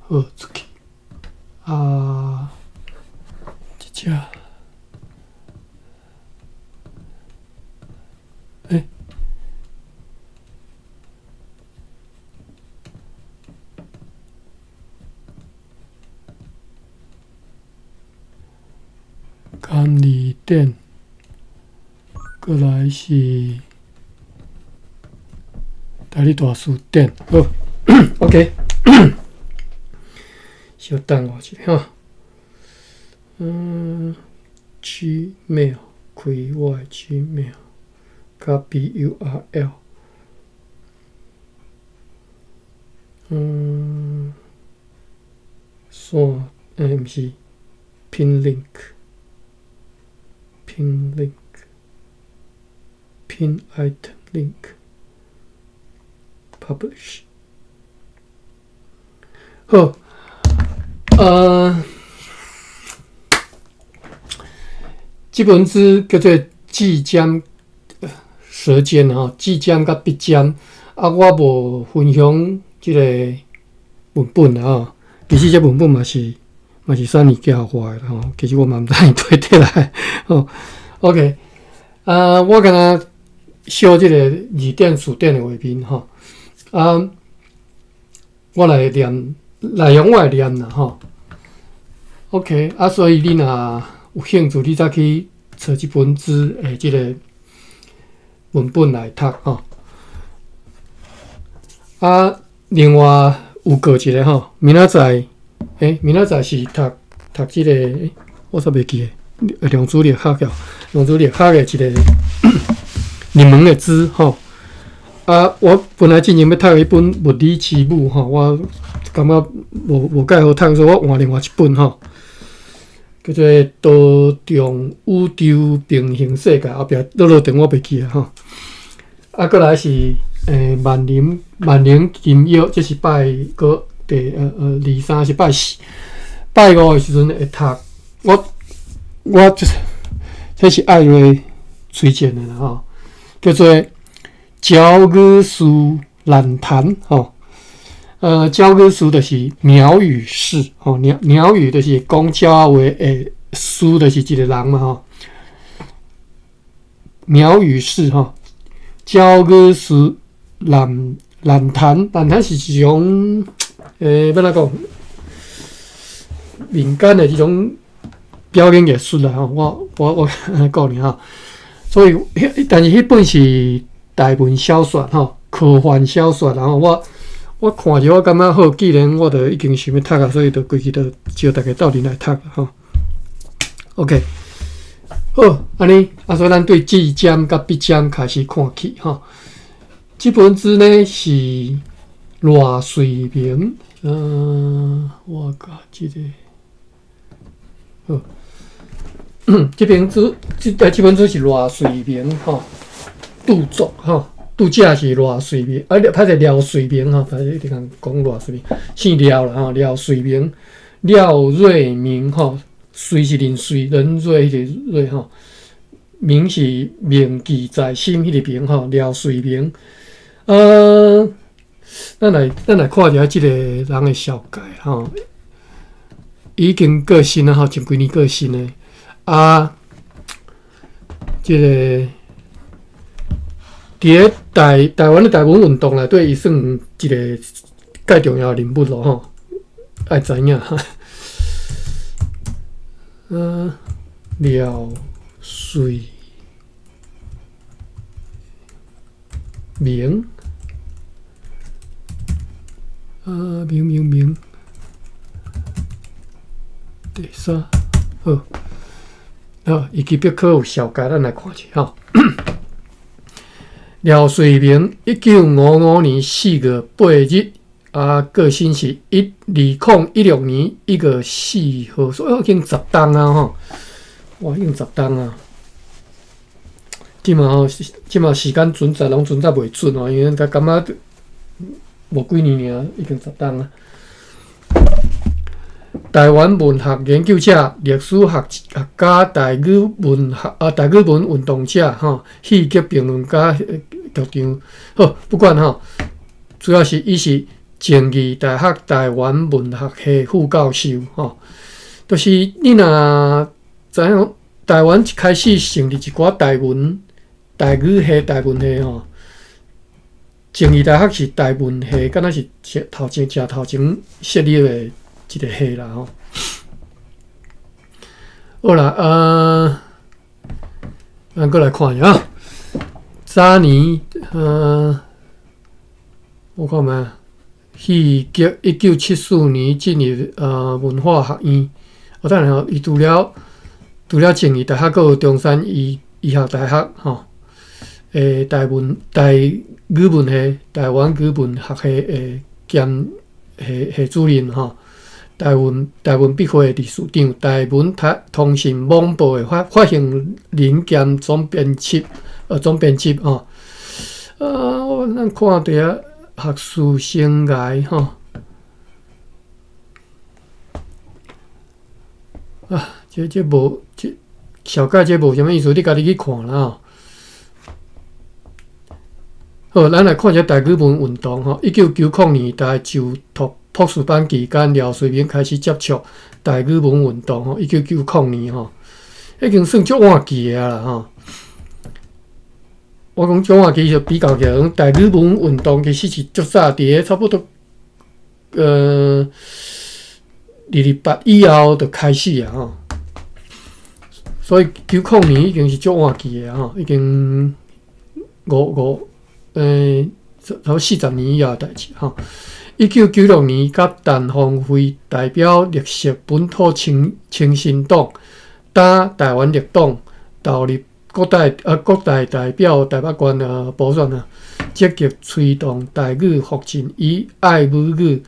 好出去啊，这只监理店，过来是台里大书店。好，OK， 稍等我一下哈。Gmail 开我的 Gmail， copy URL。线毋是 pin link。Pin item link publish。好，这本书叫做即将舌尖吼，即将甲必将啊，我无分享这个文本啊，其实这文本嘛是三年教画的吼，其实我嘛毋知伊推得来吼。OK， 我敢若修这个字典词典的画面吼，我来念内容，我来念啦吼。OK， 所以你若有兴趣，你再去找这本书的这个文本来读吼。另外有过一个吼，明仔载是读这个，我煞袂记诶。量子力学的一个入门的书吼。我本来之前要读一本物理之母吼，我感觉无介好读，所以我换另外一本吼，叫做《多重宇宙平行世界》，后壁落电我袂记啊吼。过来是万灵金药，这是拜个第23是拜4，拜5的时阵会读。我这是爱瑞推荐的啦吼，叫做教语书论坛吼。教语书就是鸟语式吼，鸟语就是讲鸟话的，书就是一个人嘛吼。鸟语式吼，教语书论坛是一种要怎讲民间的这种表演艺术啦吼，我讲呢吼，所以但是迄本是台文小说吼，科幻小说，然后我看着我感觉好，既然我都已经想要读啊，所以就规矩就招大家斗阵来读吼。OK， 好，安尼所以咱对即将甲必将开始看起吼。这本书呢是赖水明，我甲这个好。这本书是赖水明吼，著作吼，拄则是赖水明，歹势廖水明吼，歹势一直讲赖水明，姓廖啦吼，廖水明，廖瑞明吼，水是人水，人瑞迄个瑞吼，明是铭记在心迄个明吼，廖水明。咱来看一下这个人的小概吼，已经过身啦吼，前几年过身的。这个伫台湾的台湾运动内底，伊算一个介重要的人物咯吼，爱知影哈。廖水明，明，第三，好。伊基本课有小解，咱来看下吼。廖水明，1955年4月8日，个身是2016年1月4号，所以已经10档啊吼，哇，已经10档啊。即嘛时间存在拢存在袂准哦，因为感觉无几年尔，已经10档啊。台湾文学研究者、历史学家、台语文运动者、戏剧评论家、局长，好，不管吼，主要是伊是政治大学台湾文学系副教授就是你若知影台湾一开始成立一寡台文、台语系、台文系政治大学是台文系，敢若是头前设立的一个系啦好啦，咱过来看一下早年我看嘛，戏剧1974年进入文化学院。当然伊除了政治大学，还有中山医学大学台语文系、台湾语文学系的兼系主任台文笔会的理事长，台文通讯网报的发行人兼总编辑咱看第下学术生涯这无小概这无啥物意思，你家己去看啦好，咱来看一下台语文运动1990年代就读博士班期间，廖水明开始接触台语文运动1990年已经算足晚期的啦我讲足晚期就比较起来，台语文运动其实是足早伫差不多2008以后就开始所以90年已经是足晚期的已经差不多40年以后的代志1996年，甲陈鸿辉代表绿色本土清新党打台湾绿党，投入国代代表台北县补选积极推动台语复振，以爱母语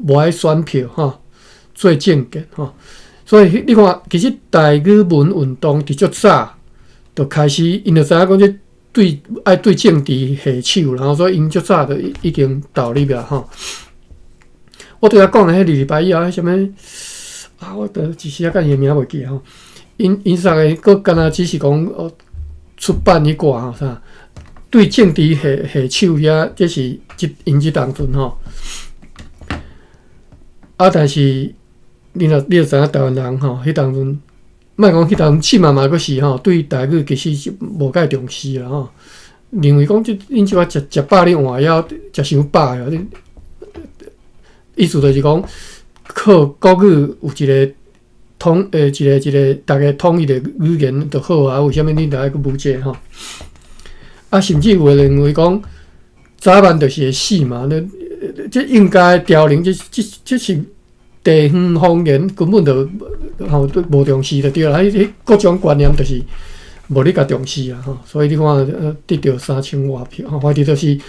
无爱选票做政见所以你看，其实台语文运动伫足早就开始，因就知影讲这对政治下手，然后所以因足早就已经投入了我对他讲的迄2礼拜以后，迄什么我一时甲伊的名袂记因啥个，佫敢若只是讲出版迄挂啥，对政治下手遐，这是因即当阵但是你就知影台湾人迄当阵。莫讲迄当起码佫是对台语其实是无介重视啦认为讲因即摆食饱咧换枵，食伤饱啊！意思就是讲靠国语有一个一个大家统一的语言就好为什么你大家佫无这甚至有人认为讲早晚就是会死嘛？这应该凋零，这是。地方方言根本就无重视就对啦，各种观念就是无你甲重视所以你看得到3000多票反正就是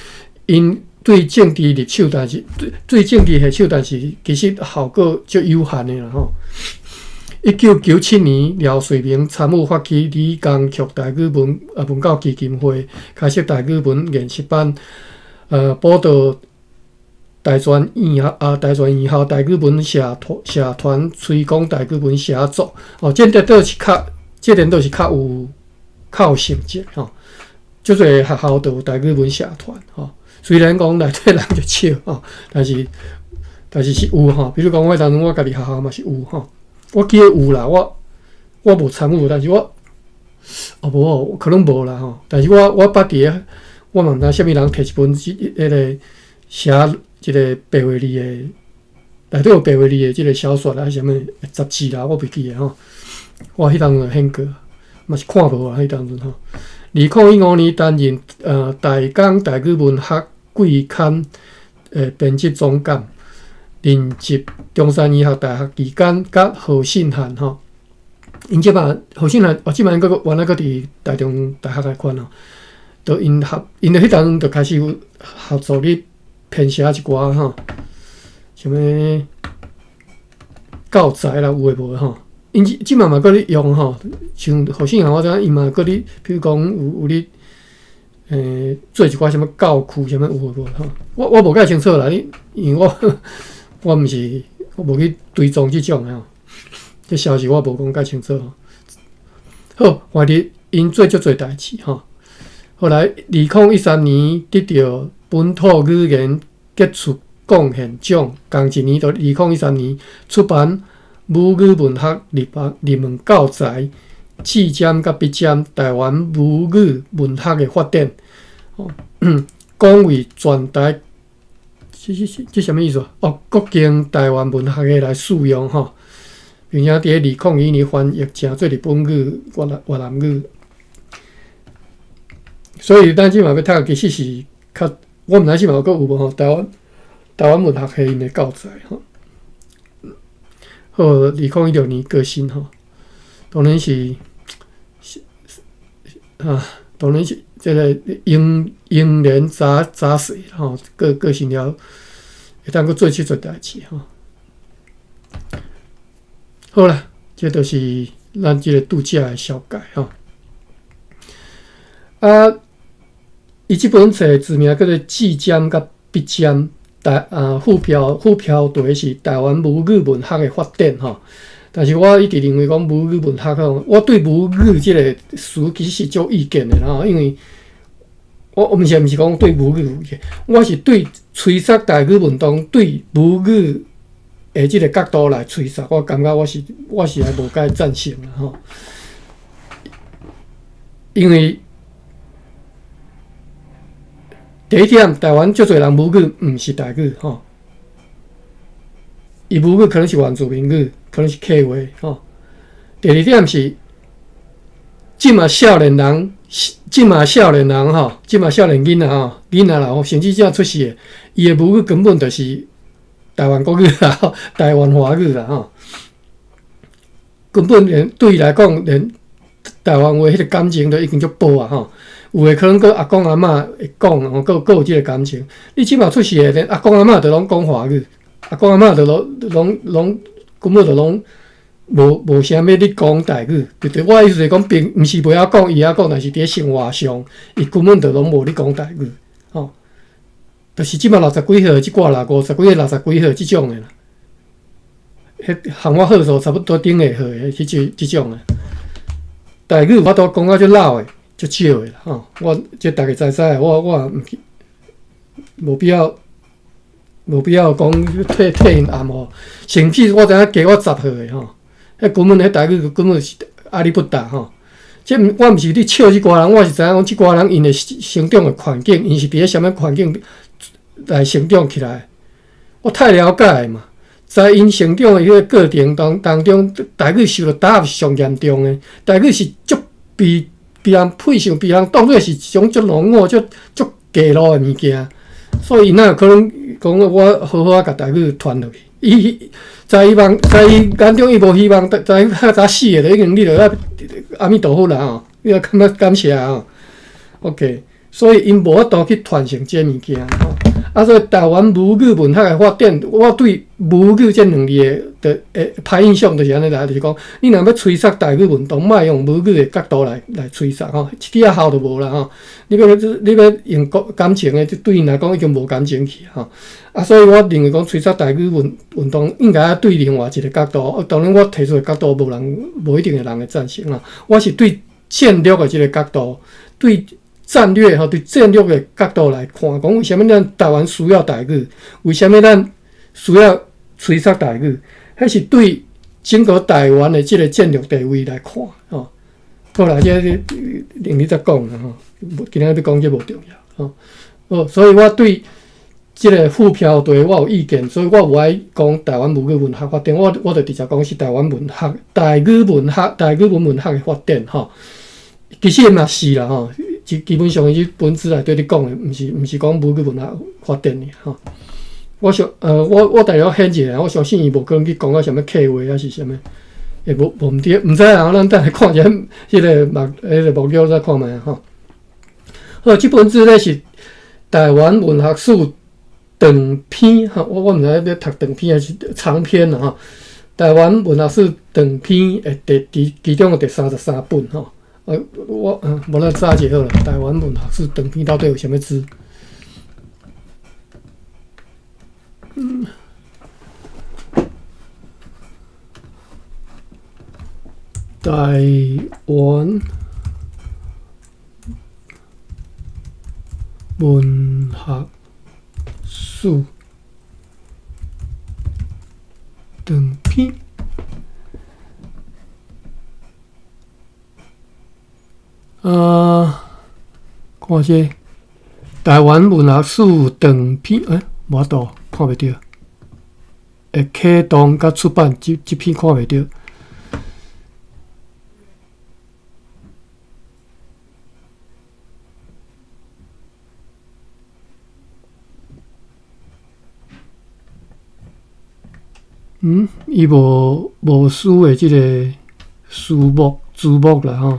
因对政治入手，但是对政治下手，但是其实效果足有限的啦1997年，廖水明参与发起李光曲台语文教基金会，开设台语文研习班，报道。台专院校台语文社团推广台语文写作这点倒是较有成绩足侪学校都有台语文社团虽然讲内底人就少但是是有比如讲我当初我家己学校嘛是有我记得有啦，我无参与，但是我无可能无啦但是我捌伫我嘛毋知啥物人摕一本迄个写。即个白话字的，内底有白话字的即个小说啥物杂志啦，我袂记诶我迄当就很过，嘛是看无迄当阵2015年担任台港台语文学季刊编辑总监，任职中山医学大学期间，甲何信涵因即摆何信涵即摆原来佫伫台中大学来款就因就迄当阵就开始有合作咧。编写一寡什么教材啦，有诶无因即嘛佫咧用像何信涵我知影伊嘛佫咧，比如讲有咧做一寡什么教区什么有诶无我无介清楚啦，因为我毋是我无去追踪即种诶这消息我无讲介清楚好，反正因做足侪代志后来2013年得到本土语言杰出贡献奖，同一年到2013年出版母语文学入门教材，试尖甲笔尖台湾母语文学的发展。讲为全台，这什么意思啊？各经台湾文学的来使用吼，并且伫2021年翻译成做日本语、越南语。所以咱即嘛要读，其实是较，我毋知即嘛佫有无吼？台湾文学系因的教材吼。好，2016年过身吼，当然是当然是这个英年早逝吼，过身了，会当佫做去做代志吼。好啦，这就是咱即个度假的小解吼。伊即本册字名叫做《至尖甲笔尖》，副标题是台湾母语文学的发展吼。但是我一直认为讲母语文学吼，我对母语即个词其实是足意见的啦，因为我毋是讲对母语有意见，我是对吹杀台语运动对母语的即个角度来吹杀，我感觉我是还无解赞成啦吼，因为。第一点，台湾足侪人母语毋是台语吼，伊母语可能是原住民语，可能是客话吼。第二点是，即嘛少年人吼，即嘛少年囡仔吼，囡仔啦吼，甚至只出世的，伊的母语根本就是台湾国语啦，台湾华语啦吼，根本连对伊来讲，连台湾话迄个感情都已经足薄啊吼。有诶可能个阿公阿嬷会讲，吼，佫有即个感情。你即马出世诶，连阿公阿嬷都拢讲华语，阿公阿嬷都拢根本都拢无啥物咧讲台语。对，我意思是讲，并毋是袂晓讲，伊晓讲，但是伫生活上，伊根本就拢无咧讲台语，吼。就是即马60几岁，即挂啦50几岁、60几岁即种诶啦。迄含我岁数差不多顶下岁诶，即种诶。台语我都讲到足老诶。足少诶啦吼，我即大家知诶，我无必要讲替因暗吼，甚至我知影加我10岁诶吼，迄根本迄台语根本是阿里不达吼。即我毋是咧笑即寡人，我是知影讲即寡人因诶成长诶环境，因是伫咧啥物环境来成长起来，我太了解嘛。在因成长诶迄个过程当中，台语受到打压是上严重诶，台语是足被人配上，被人当作是一种足冷漠、足假路的物件，所以哪有可能讲我好好甲台语传落去？伊在伊眼中，伊无希望，在较早死的，已经你着阿弥陀佛啦吼，你着感谢吼。OK， 所以因无法度去传承这物件吼。所以台湾母语文学的发展，我对母语这两字的歹印象就是安尼来，就是讲，你若要吹杀台语运动，莫用母语的角度来吹杀吼，一点效都无啦吼。你要用感情的，对因来讲已经无感情去吼。所以我认为讲吹杀台语运动应该对另外一个角度，当然我提出的角度无一定的人会赞成啦。我是对战略的这个角度，对。战略吼，对战略的角度来看，讲为什么咱台湾需要台语？为什么咱需要吹杀台语？迄是对整个台湾的这个战略地位来看吼。好啦，这另日再讲啦吼，今仔要讲这无重要吼。所以我对这个副标题我有意见，所以我有爱讲台湾母语文学发展。我就直接讲是台湾文学、台语文学的发展吼。其实嘛是啦吼。基本上，伊本质内底咧讲的，毋是讲母语文学发展的吼。我大约显一下，我相信伊无可能去讲到什么客话还是什么，也无毋知啊。咱等下看一下迄个目录再看卖吼。好，即本书咧是台湾文学史长篇吼，我毋知咧读长篇还是长篇啦吼。台湾文学史长篇诶其中的第33本吼。无咱查一下好了。台湾文学史长篇到底有啥物字？台湾文学史长篇。看这台湾文学史长篇，无法度看袂到。会启动甲出版这篇看袂到。伊无书的即个字幕啦吼。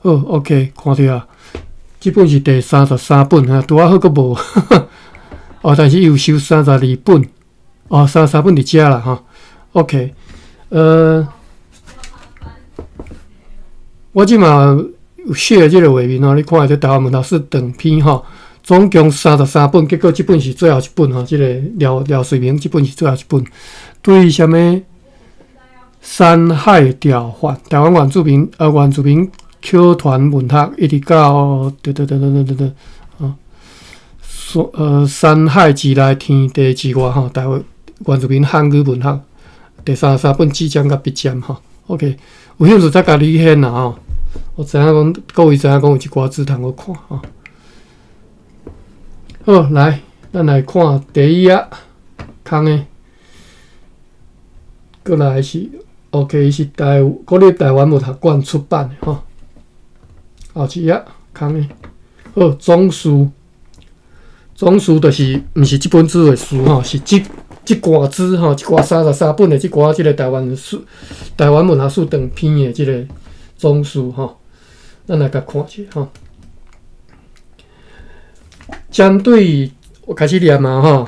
好 ，OK， 看到啊，这本是第33本啊，拄啊好佫无，但是有收32本，33本伫遮啦哈 ，OK， 我即马有写即个画面吼，你看这台湾文学史长篇吼，总共33本，结果这本是最后一本吼，即个廖水明这本是最后一本，对什么山海调换，台湾原住民口传文学一直到山海之内天地之外吼，台湾原住民汉语文学第33本即将甲必将吼 ，OK， 有兴趣再甲你现啦吼。我知影讲，各位知影讲有一寡字通好看吼。好，来，咱来看第一页空的，过来是 OK， 是国立台湾文学馆出版的吼。后一页空的，好，总书就是毋是即本书的书吼，是即寡字吼，一寡33本的即寡即个台湾文学史长篇的即个总书吼，咱来甲看下吼。针对我开始念嘛吼，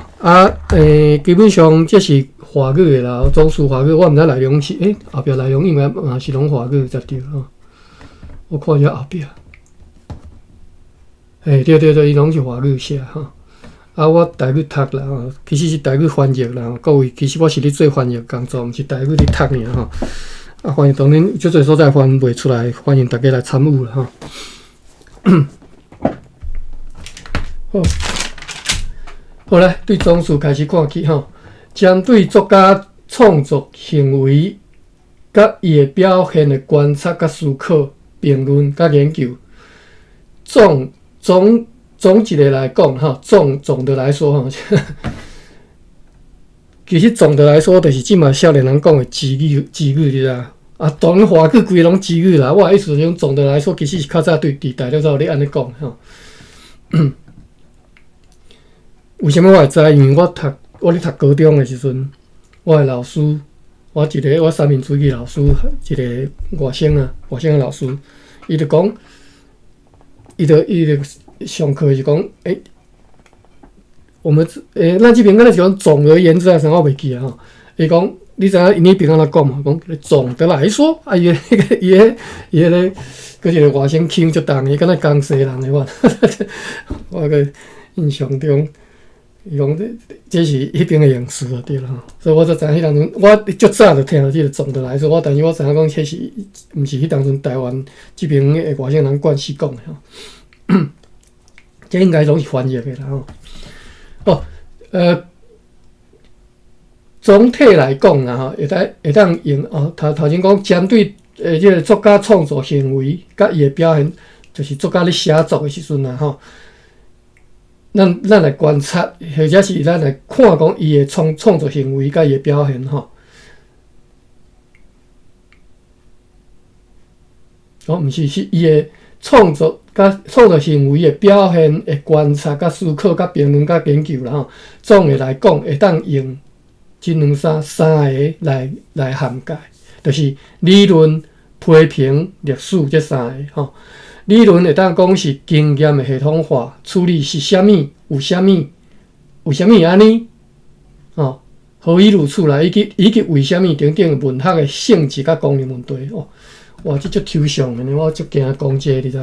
基本上这是华语的啦，总书华语，我毋知内容是后壁内容应该嘛是拢华语才对吼。我看一下后壁，对，伊拢是华语写吼。我台语读啦吼，其实是台语翻译啦，各位，其实我是咧做翻译工作，毋是台语咧读尔吼。欢迎当然足侪所在翻袂出来，欢迎大家来参与啦吼。好来，对总数开始看起吼，针对作家创作行为甲伊的表现的观察甲思考、评论甲研究，总一个来讲哈，总的来说哈，其实总的来说，就是即马少年人讲的词语啦。当然华语规拢词语啦。我意思是总的来说，其实是较早对大陆早咧安尼讲吼。为什么我会知？因为我咧读高中的时阵，我的老师，我三民主义老师，一个外省的老师，伊就讲，伊就上课是讲，我们咱这边敢若是讲总而言之还是啥，我袂记啊吼。伊讲，你知影因迄边安怎讲嘛？讲总的来说，伊迄个佫一个外省腔足重的，敢若江西人的我个印象中。伊讲这是迄边的用词就对了吼，所以我才知影迄当阵，我足早就听到即个总的来说，但是我知影讲，迄是毋是迄当阵台湾即边的外省人惯习讲的吼。这应该拢是翻译的啦吼。总体来讲啦吼，会当用头前讲针对即个作家创作行为甲伊的表现，就是作家咧写作的时阵啦吼。咱来观察，或者是咱来看讲伊的创作行为甲伊的表现吼。毋是伊的创作行为的表现的观察、甲思考、甲评论、甲研究啦吼。总的来讲，会当用即三个来涵盖，就是理论、批评、历史这三个吼。理论会当讲是经验的系统化处理是啥物，为啥物安尼？何以如此啦？以及为啥物等等文学的性质甲功能问题哇，这足抽象的呢，我足惊讲这个，你知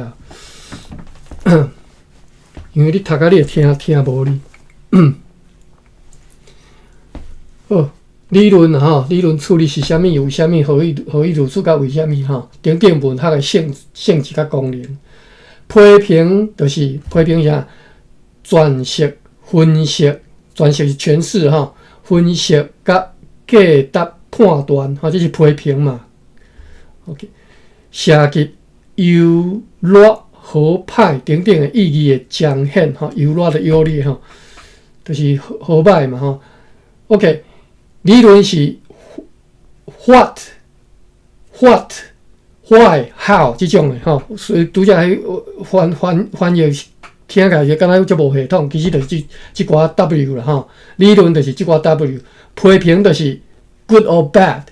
影？因为你读啊，你会听无哩。好，理论啊，理论处理是啥物？有啥物？何以如此？甲为啥物？哈，顶文学的性质甲功能。批评就是批评啥？转析、分析，转析是诠释哈，分析甲解答判断，哈，这是批评嘛。OK， 写给优劣好歹等等的意义的彰显，哈，优劣的优劣，哈，就是好歹嘛，哈。OK， 理论是 what、why、how 这种的，哈，所以拄则翻译听起来就敢若足无系统，其实就是即寡 W 啦，哈。理论就是即寡 W， 批评就是 good or bad，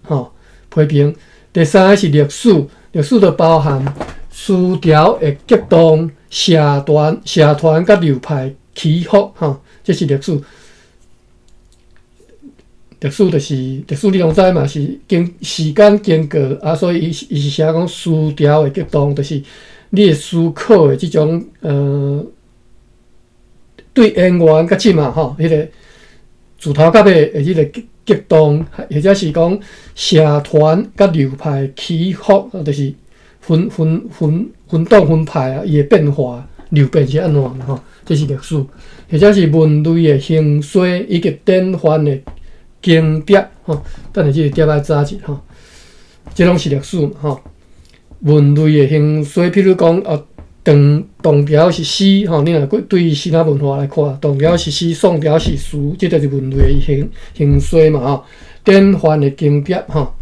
哈，批评。第三个是历史，历史就包含思潮的激动、社团甲流派起伏，哈，这是历史。历史就是历史，你拢知嘛？是时间经过啊，所以伊是写讲思潮的激动，就是你的思考的即种对因缘甲即嘛吼，迄个自头到尾的迄个激动，或者是讲社团甲流派起伏，就是分党分派啊，伊的变化流变是安怎吼？这是历史，或者是文类的兴衰以及典范的经典吼。等下即个碟仔早一吼，这拢是历史嘛吼。文类的兴衰，譬如讲唐朝是诗吼，你若对希腊文化来看，唐朝是诗，宋朝是词，这就是文类的兴衰嘛吼。典范的经典吼，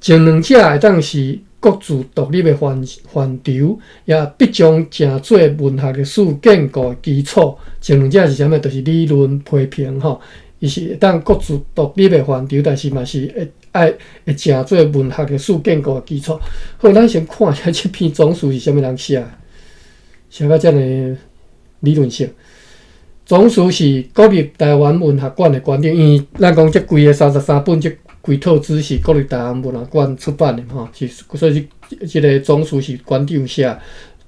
前两者会当是各自独立的范畴，也必将成做文学历史建构的基础。前两者是啥物？就是理论批评吼，伊是会当各自独立的范畴，但是嘛是会成做文学历史建构的基础。好，咱先看一下这篇总书是啥物人写到这样理论性。总书是国立台湾文学馆的馆长，因为咱讲这规个33本，这规套书是国立台湾文学馆出版的吼，所以这个总书是馆长写，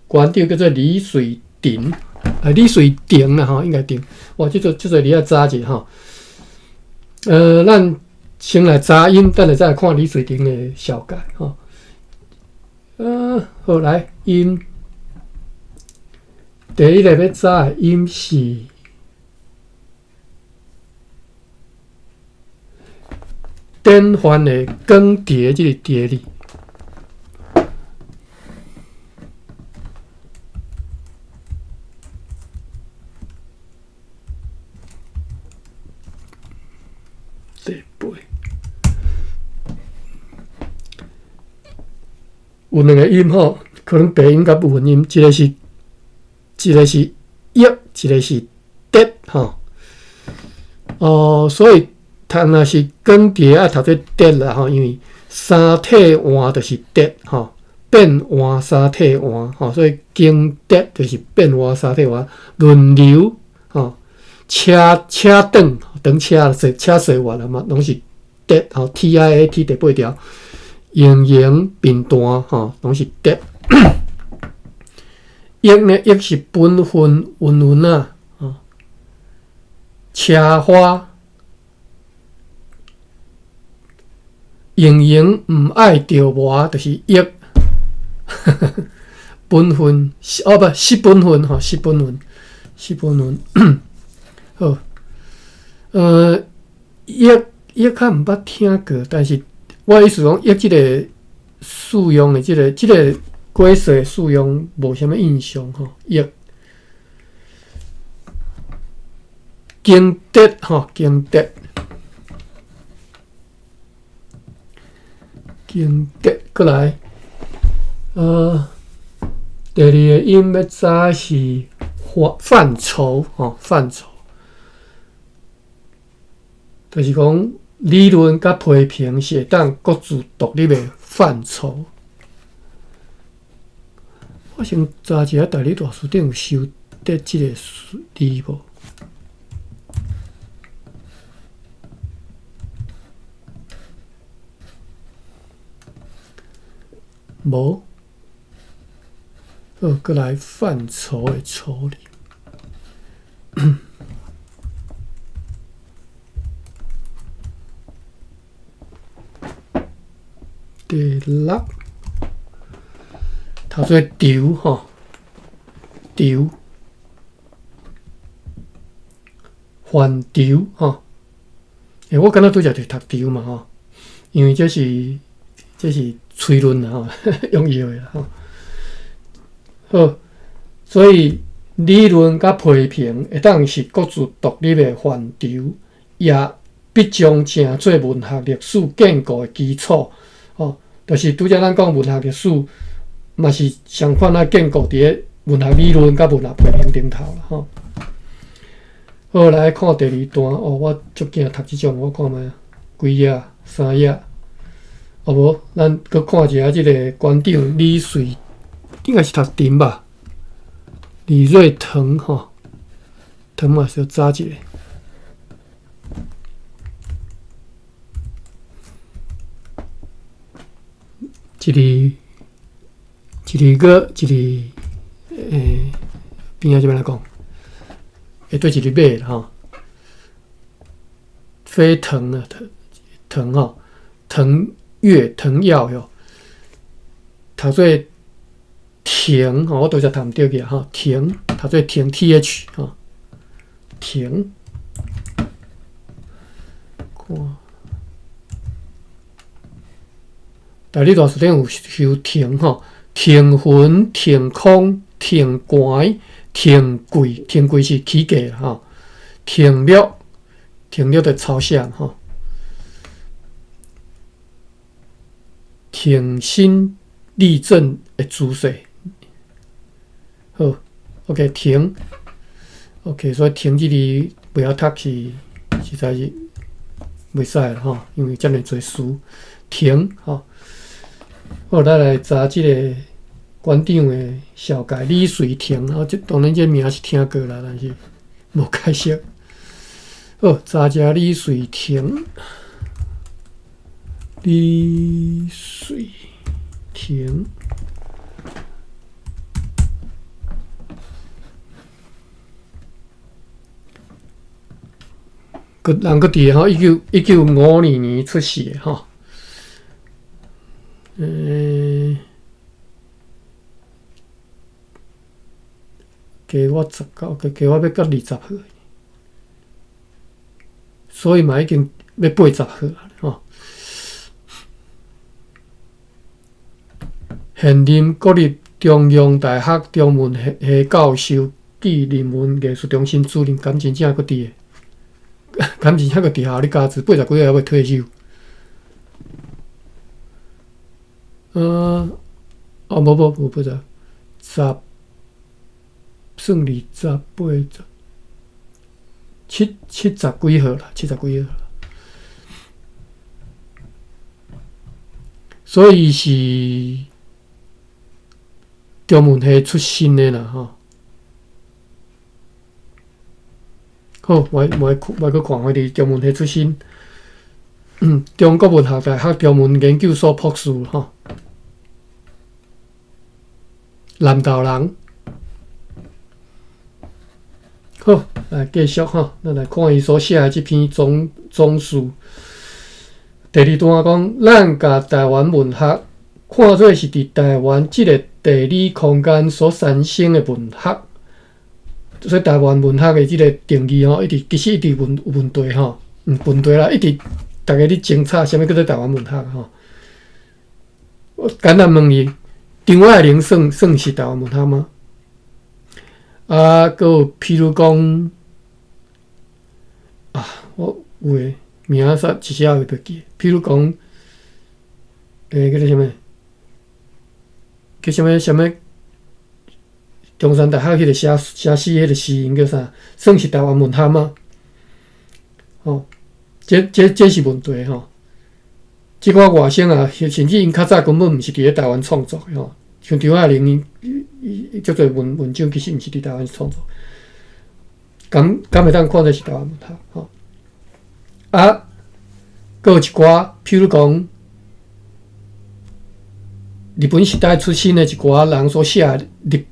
馆长叫做李水亭，李水亭啦吼，应该亭。哇，这个你要查者吼。咱先来查音，等下再来看李水亭的小改吼。好来音，第一个要查的音是典范的更迭，这个迭字。第八，有两个音吼，可能鼻音甲母音，一个是一，一个是跌吼。所以它若是更迭啊，读做跌啦吼，因为三体换就是跌吼，变换三体换吼，所以更迭就是变换三体换，轮流吼，车等车驶完了嘛，拢是跌吼 ，TIAT 第8条，形并断吼，拢是跌。益呢，益是本分韵啊，车花。盈毋爱着磨，就是益。本分不失本分吼，失本分。好，益较毋捌听过，但是我意思讲益即个使用的即个规则的使用无啥物印象吼。益经典吼，经典，过来，第二个音要查是范畴吼，范畴，就是讲理论甲批评是会当各自独立的范畴。我先查一下大理大书顶有收得即个字无？无，过来范畴的处理。第六，头做潮吼，潮，反潮吼。我敢若拄则伫读潮嘛吼，因为这是推论吼，用药的吼。好，所以理论甲批评会当是各自独立的范畴，也必将成做文学历史建构的基础。哦，就是拄则咱讲文学历史，嘛是相反啊，建构伫咧文学理论甲文学批评顶头啦吼。好，来看第二段哦，我足惊读即种，我看觅几页、3页。哦无，咱搁看一下即个馆长李瑞，应该是读丁吧？李瑞腾吼，腾嘛是要早一个。一个边仔这边来讲，对一个马啦吼，飞腾啊腾吼，腾跃腾跃哟，读做停吼，我拄则读毋对个吼，停读做停 th 吼，停，看。大理大书顶有停吼，停魂、停空、停悬、停贵，停贵是起价吼，停略，停略的抄写吼，停心立正的姿势。好 ，OK， 停 ，OK， 所以停这里不要读实在是袂使啦吼，因为遮尔多书，停吼。好，咱来查即个馆长的小解李瑞婷，这当然这名是听过啦，但是无解释。好，查下李瑞婷，李瑞婷，人个伫吼，1952年出世的吼。加我19，加我要到20岁，所以嘛已经要80岁了吼。现任国立中央大学中文系教授暨人文艺术中心主任，敢真正搁伫个？敢真正搁伫校里教书？80几岁还未退休？无80，算20、80、70几岁啦，70几岁啦。所以是中文系出身的啦，吼。好，我去看我伫中文系出身，中国文学大学中文研究所博士，吼。南投人，好，来继续哈，咱来看伊所写的这篇总述。第二段讲，咱甲台湾文学看做是伫台湾这个地理空间所产生的文学，所以台湾文学的这个定义吼，其实一直有问题吼，问题啦，一直大家咧争吵，啥物叫做台湾文学吼？我简单问伊。张爱玲算是台湾文学吗？搁有譬如讲我有诶名仔煞一下会袂记。譬如讲，叫做啥物？中山大学迄个写诗迄个诗人叫啥？算是台湾文学吗？哦，这是问题吼。即个外省啊，甚至因较早根本毋是伫咧台湾创作的吼，像张爱玲，伊足侪文章其实毋是伫台湾创作，敢会当看作是台湾文学吼。搁有一寡，譬如讲日本时代出身的一寡人所写的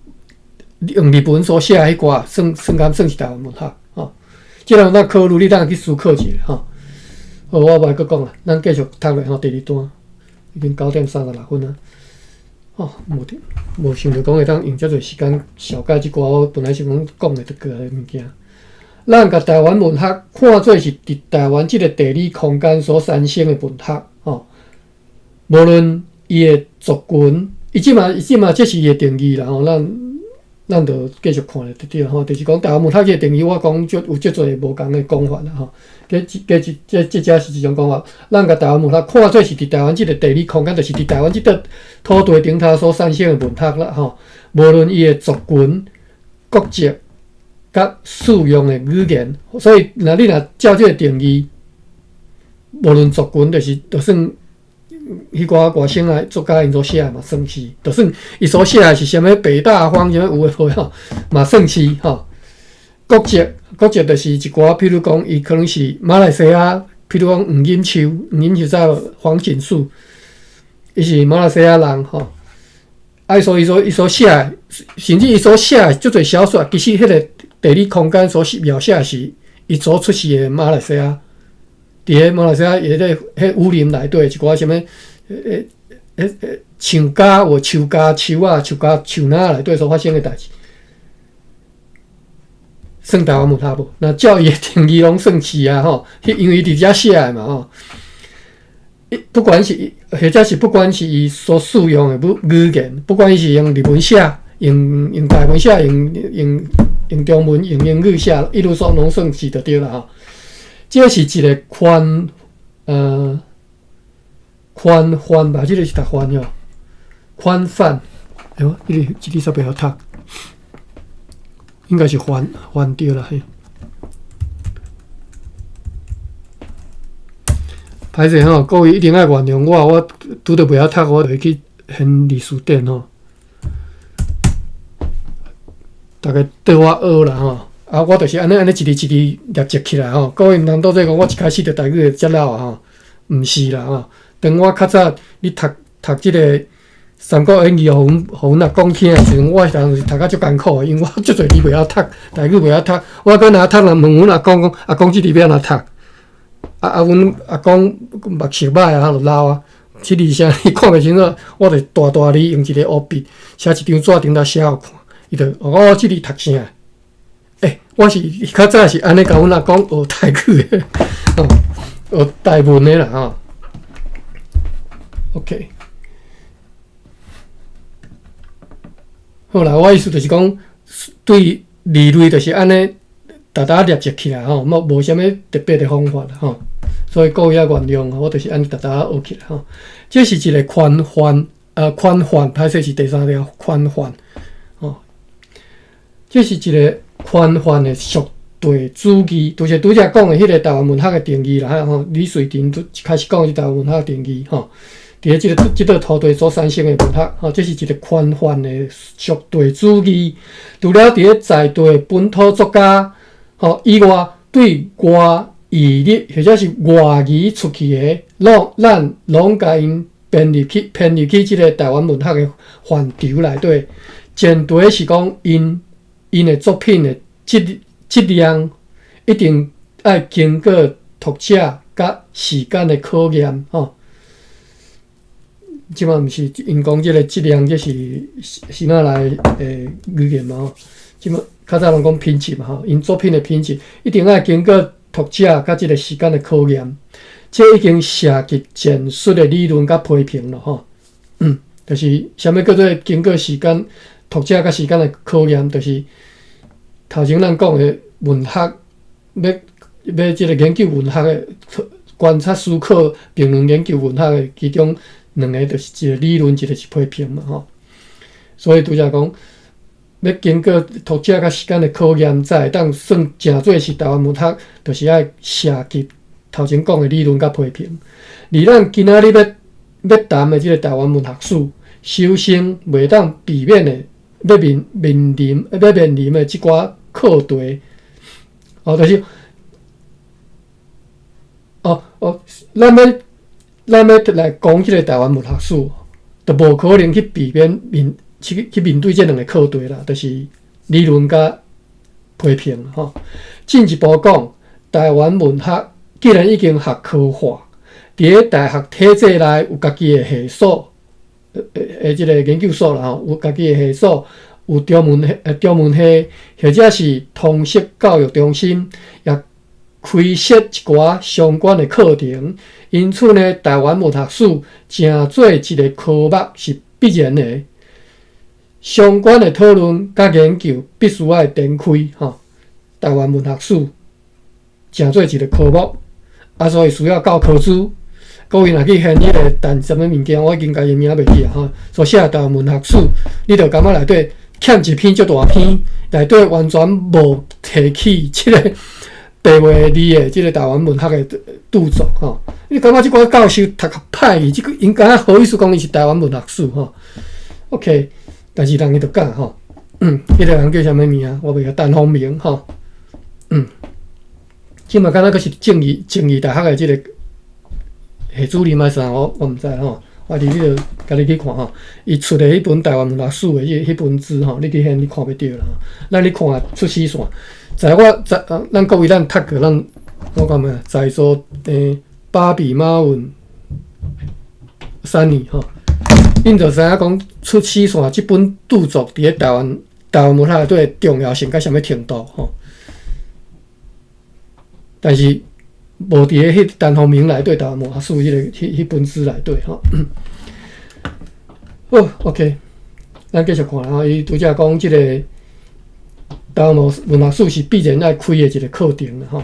用日本所写迄寡，算是台湾文学吼。即个咱考虑，你当去思考一下吼。好，我无再讲啊，咱继续读落吼。第2段已经9:36分啊。哦，无想着讲会当用遮侪时间小解即寡我本来是讲的着过来的物件。咱甲台湾文学看做是伫台湾即个地理空间所产生的文学吼。无论伊的族群，伊即嘛这是伊的定义啦吼。咱就继续看咧，对吼，就是讲台湾文学这个定义，我讲有足侪无共的讲法啦吼。这只是一种讲法。咱甲台湾文学看做是伫台湾即个地理空间，就是伫台湾即块土地顶头所产生的文学啦吼。无论伊的族群、国籍、甲使用的语言，所以你若照这个定义，无论族群就算。迄寡外省来作家因所写嘛，算是，就算伊所写的是啥物北大荒啥物有诶无吼，嘛算是吼。国籍就是一寡，譬如讲伊可能是马来西亚，譬如讲黄锦秋在黄锦树，伊是马来西亚人吼。所以说伊所写的，甚至伊所写的足侪小说，其实迄个地理空间所描写的是伊所出世的马来西亚。伫个马来西亚也在迄武林内底一寡什物树家或树家树林内底所发生的代志，算台湾文学无？那照伊的定义拢算是啊吼，因为伫遮写的嘛吼。不管是或者是不管是伊所使用的语言，不管伊是用日文写、用台文写、用中文、用英语写，一路说拢算是就对啦吼。这是一个宽泛吧，这个是读宽哟，宽泛。哎呦，这个煞袂晓读，应该是泛对啦嘿。歹势吼，各位一定要原谅我拄着袂晓读，我就去现历史典吼，大概对我学啦吼。我就是安尼一字一字练习起来吼。各位毋通当做讲我一开始就台语会遮老啊吼，毋是啦吼。当我较早你读即个《三国演义》，互阮也讲听的时阵，我当时读较足艰苦的，因为我足侪字袂晓读，台语袂晓读。我搁若读人问阮阿公讲，阿公即字要安怎读？阮阿公目色歹啊，就老啊。即字啥你看袂清楚，我就大字用一个黑笔写一张纸顶头写互看，伊就即字读啥？我是较早是安尼甲阮阿公学台语的，学台文的啦吼。OK， 好啦，我意思就是讲，对字类就是安尼，练习起来吼，无啥物特别的方法啦吼。所以各位要原谅，我就是安尼学起来吼。这是一个宽泛，歹势是第3条宽泛，这是一个。宽泛的属地主义，就是拄则讲的迄个台湾文学的定义啦，吼。李瑞婷一开始讲是台湾文学的定义，吼。伫个即个土地所产生的文学，吼，这是一个宽泛的属地主义。除了伫个在地本土作家，吼以外，对外移入或者是外移出去的，咱拢甲因编入去即个台湾文学的范畴内底。前提是讲因的作品的质量一定要经过读者甲时间的考验吼。即摆毋是因讲即个质量，这是哪来诶语言嘛吼？即摆较早人讲品质嘛吼，因作品的品质一定要经过读者甲即个时间的考验，这已经涉及前述的理论甲批评了吼。就是啥物叫做经过时间读者甲时间的考验，就是头前咱讲的文学，要即个研究文学的观察、思考、评论、研究文学的其中2个，就是一个理论，一个是批评嘛吼。所以拄则讲，要经过读者甲时间的考验，才会当算正做是台湾文学，就是要涉及头前讲的理论甲批评。而咱今仔日要谈的即个台湾文学史，首先袂当避免的。要面临的即寡课题，就是咱要来讲即个台湾文学史，就无可能去避免去面对这2个课题啦，就是理论甲批评吼。进一步讲，台湾文学既然已经学科化，伫咧大学体制内有家己的系所，即个研究所啦吼，有家己的系所，有中文系，或者是通识教育中心，也开设一寡相关的课程。因此呢，台湾文学史成做一个科目是必然的。相关的讨论甲研究必须要展开吼。台湾文学史成做一个科目，所以需要教科书。各位若去现迄个谈什么物件，我已经甲伊名袂记啊吼。所写台湾文学史，你着感觉内底欠一篇足大篇，内底完全无提起即个白话字的即个台湾文学的著作吼。你感觉即个教授读较歹去，即个应该好意思讲伊是台湾文学史吼。OK， 但是人伊着讲吼，迄个人叫啥物名啊？我袂晓陈鸿明吼，即嘛敢若佫是正义大学的即个。系主任还是啥？我毋知吼。我伫你着家己去看吼。伊出的迄本台湾文学史的迄本字吼，你去遐你看袂着啦。咱你看出死线，咱各位咱读过我讲咩？在座巴比马文3年吼，因着知影讲出死线即本著作伫咧台湾文学内底的重要性到啥物程度吼？但是。无伫咧迄陈鸿明内底台湾文学史迄本书内底吼。好 ，OK， 咱继续看啦。伊拄则讲即个台湾文学史是必然要开的一个课程啦吼。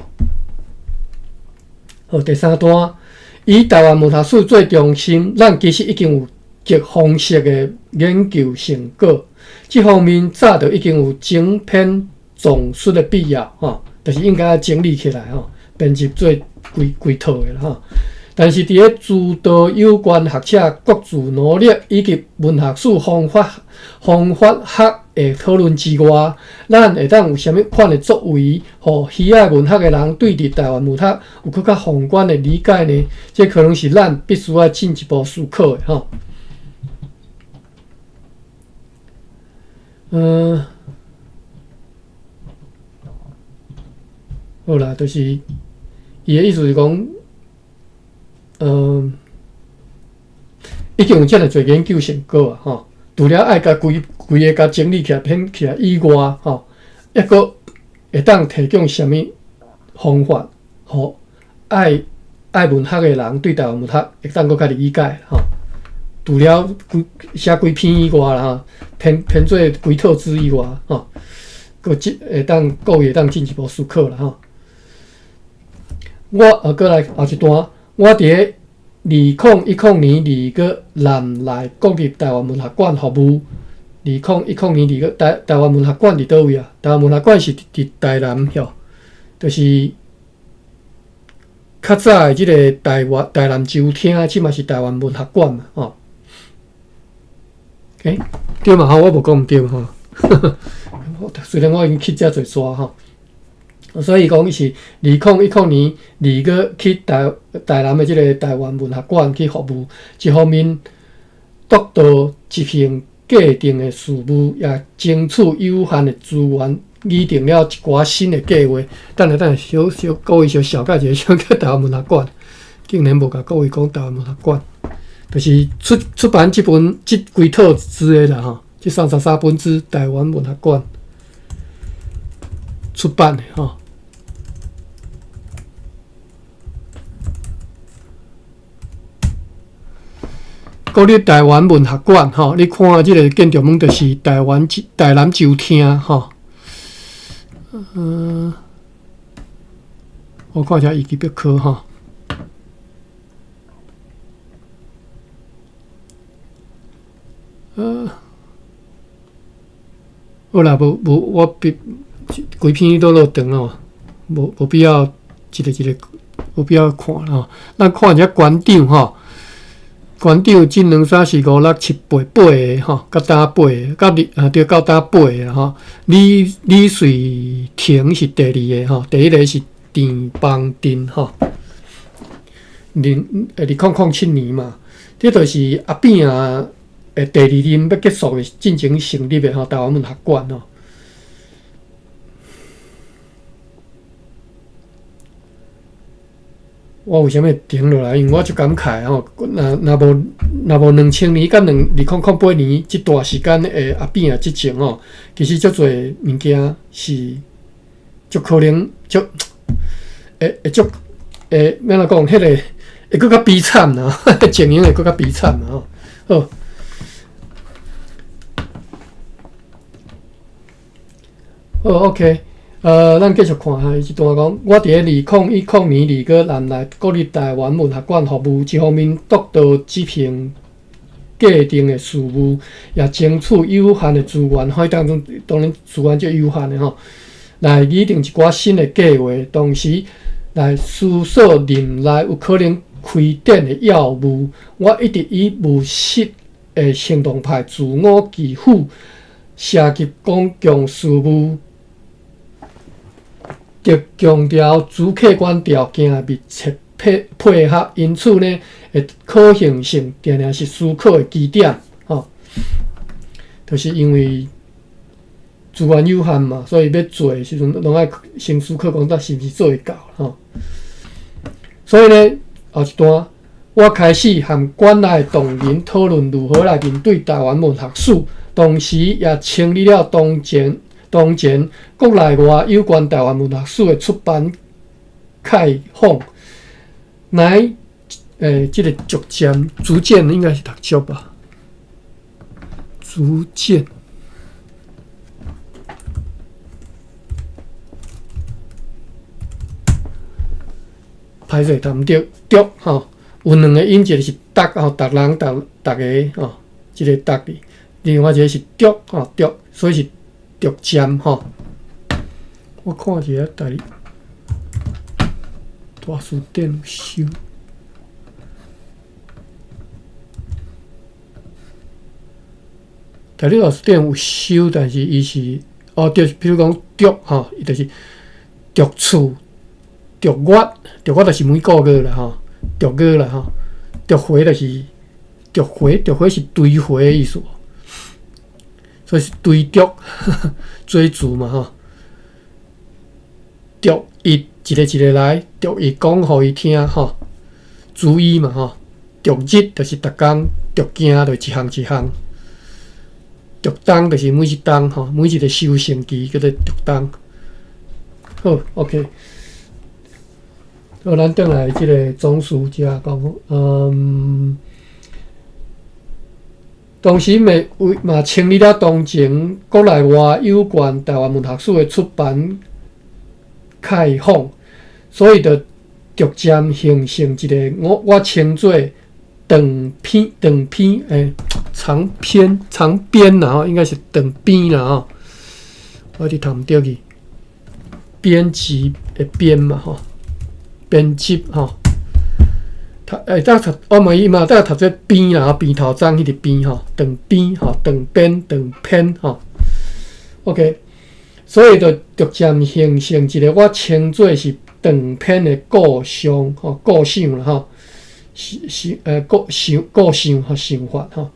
好，第三段，以台湾文学史做中心，咱其实已经有极丰硕的研究成果。这方面早就已经有整篇总述的必要吼，就是应该整理起来吼。编辑做规套的啦吼，但是伫咧诸多有关学者各自努力以及文学史方法学的讨论之外，咱会当有啥物款的作为，互喜爱文学的人对伫台湾文学有更较宏观的理解呢？这可能是咱必须要进一步思考的吼。好啦，就是。伊的意思是讲，已经有遮尔侪研究成果啊，吼，除了爱甲规个甲整理起来、编起来以外，吼，抑个会当提供啥物方法，互爱文学的人对台湾文学会当搁较理解，吼。除了写几篇以外啦，吼，编做几套字以外，吼，各位会当进一步思考啦，吼。我过来后一段，我伫咧2010年2个南来国立台湾文学馆服务。2010年2个台湾文学馆伫倒位啊？台湾文学馆是伫台南哟，就是较早的即个台南州厅，即嘛是台湾文学馆嘛，吼。对嘛？吼，我无讲毋对吼。虽然我已经去遮侪刷吼。所以讲是2010年2个去台南的即个台湾文学馆去服务，一方面督导执行既定的事务，也争取有限的资源，拟定了一寡新的计划。等下，各位小解一下，小解台湾文学馆，竟然无甲各位讲台湾文学馆，就是出版即几套字的啦吼，即33本之台湾文学馆出版的吼。国立台湾文学馆吼，你看即个建筑物就是台南州厅吼。我看一下伊基表科吼。好啦，我规篇都落长哦，无必要一个，无必要看吼。咱看一下馆长吼。馆长1、2、3、4、5、6、7、8个吼，到打8个，对，到打8个吼。李瑞婷是第2个吼，第1个是田邦丁吼。2007年嘛，这就是阿扁第2任要结束的进程成立的吼，台湾文学馆吼。我为什么停落来？因为我就感慨吼，若无2000年甲2008年即段时间诶阿扁啊，即前吼，其实足侪物件是足可能足足免怎讲，迄个会更较悲惨啦，情形会更较悲惨啦吼。好 ，OK。咱继续看哈，伊一段讲，我伫咧2010年2月南来国立台湾文学馆服务，一方面得到指评界定的事务，也争取有限的资源，迄当然资源就有限的吼，来拟定一寡新的计划，同时来思索任内有可能开展的要务。我一直以务实的行动派自我基础，涉及公共事务。特强调主客观条件密切配合，因此呢，可行性定定是思考的基点。就是因为资源有限嘛，所以要做的时阵，拢爱先思考讲，是毋是做会到所以呢，后一段我开始和馆内同仁讨论如何来面对台湾文学史，同时也成立了当前国内外有关台湾文学史的出版开放，来这个逐渐应该是读书吧，逐渐歹势读毋着读吼，有两个音，一个是读吼，逐人逐个吼，即个读哩，另外一个是读吼读，所以是。逐渐吼，我看一下大书店有收，大书店有收，但是伊是对，比如讲读吼，伊就是读厝、读月就是每个月啦吼，读月啦吼，读回就是读回是追回的意思。所以是追逐追逐嘛吼，逐一个来，逐一讲互伊听吼，注意嘛吼，逐日就是逐工，逐件就一项一项，逐档就是每一档吼，每一个修成期叫做逐档。好 ，OK。好，咱转来即个总书记讲，同时嘛成立了当前国内外有关台湾文学史的出版开放，所以就逐渐形成一个我称作长编啦吼，应该是长编啦吼，我伫读毋对去，编辑的编嘛吼，编辑吼。我问伊嘛，等下读这边啦，边头章迄个边吼，长边吼，长篇吼 ，OK， 所以就逐渐形成一个我称作是长篇的构想吼，构想啦吼，构想和想法吼，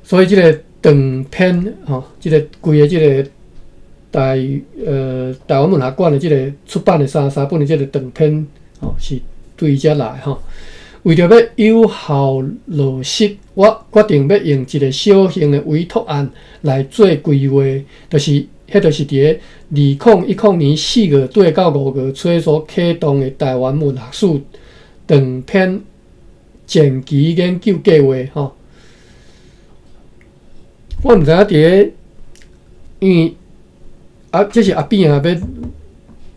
所以这个长篇吼，这个规个这个台湾文学馆的这个出版的三本的这个长篇吼是。对遮来吼，为着要有效落实，我决定要用一个小型的委托案来做规划，迄就是伫2010年4月底到5月初所启动的台湾文学史长篇前期研究计划吼。我毋知影因为这是阿扁啊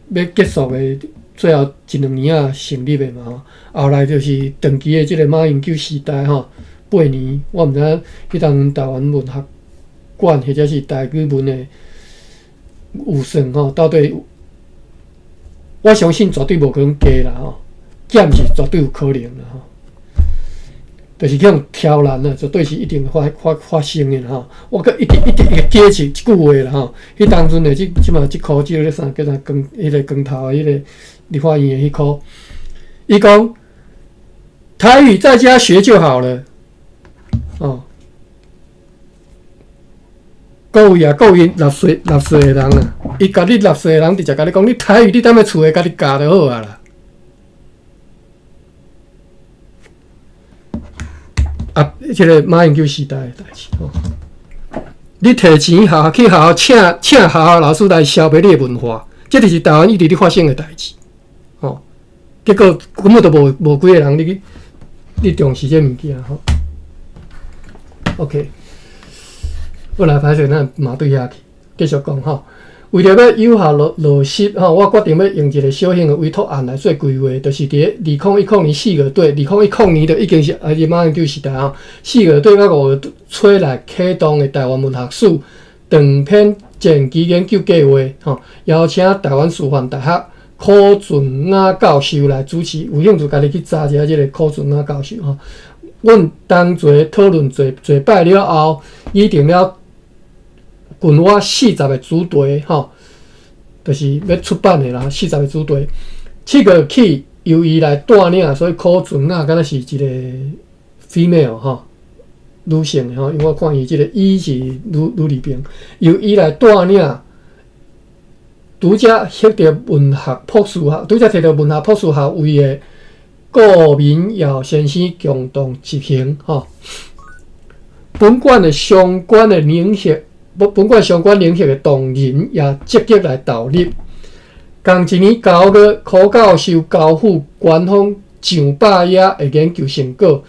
要结束的。最后1-2年啊成立的嘛吼，后来就是长期的即个马英九时代吼，8年，我毋知影迄当台湾文学馆或者是台语文的有算吼，到底我相信绝对无可能加啦吼，减是绝对有可能啦吼，就是去用挑战啦，绝对是一定会发生的吼。我阁一直会记起一句话啦吼，迄当阵的即嘛即箍即个啥叫啥光迄个光头的迄个。立法院的迄箍，伊讲台语在家学就好了，各位60岁的人啊，伊甲你60岁的人直接甲你讲，你台语你踮咧厝诶，家己教就好啊啦，这个马英九时代的代志吼。你摕钱去学校请学校老师来消灭你的文化，这就是台湾一直咧发生的代志。吼，结果根本都无几个人你重视这物件吼。OK， 我来歹势，咱马对下去，继续讲吼。为了要有效落实吼，我决定要用一个小型的委托案来做规划，就是伫2010年4月底，2010年就已经是马英九时代吼，4月底到5月初来启动的台湾文学史长篇前期研究计划吼，邀请台湾师范大学柯俊雅教授来主持，有兴趣家己去查一下这个柯俊雅教授吼。阮同齐讨论侪摆了后，拟定了近我40个主题吼，就是要出版的啦，40个主题。7月起由伊来带领，所以柯俊雅敢若是一个 female 吼，女性的吼，因为我看伊即个伊是女里边，由伊来带领。拄则获得文学博士学，拄则摕到文学博士学位的顾明尧先生共同执行吼。本馆的相关的领域。本馆相关领域的同仁也积极来投入。同一年9月，柯教授交付官方上百页的研究成果，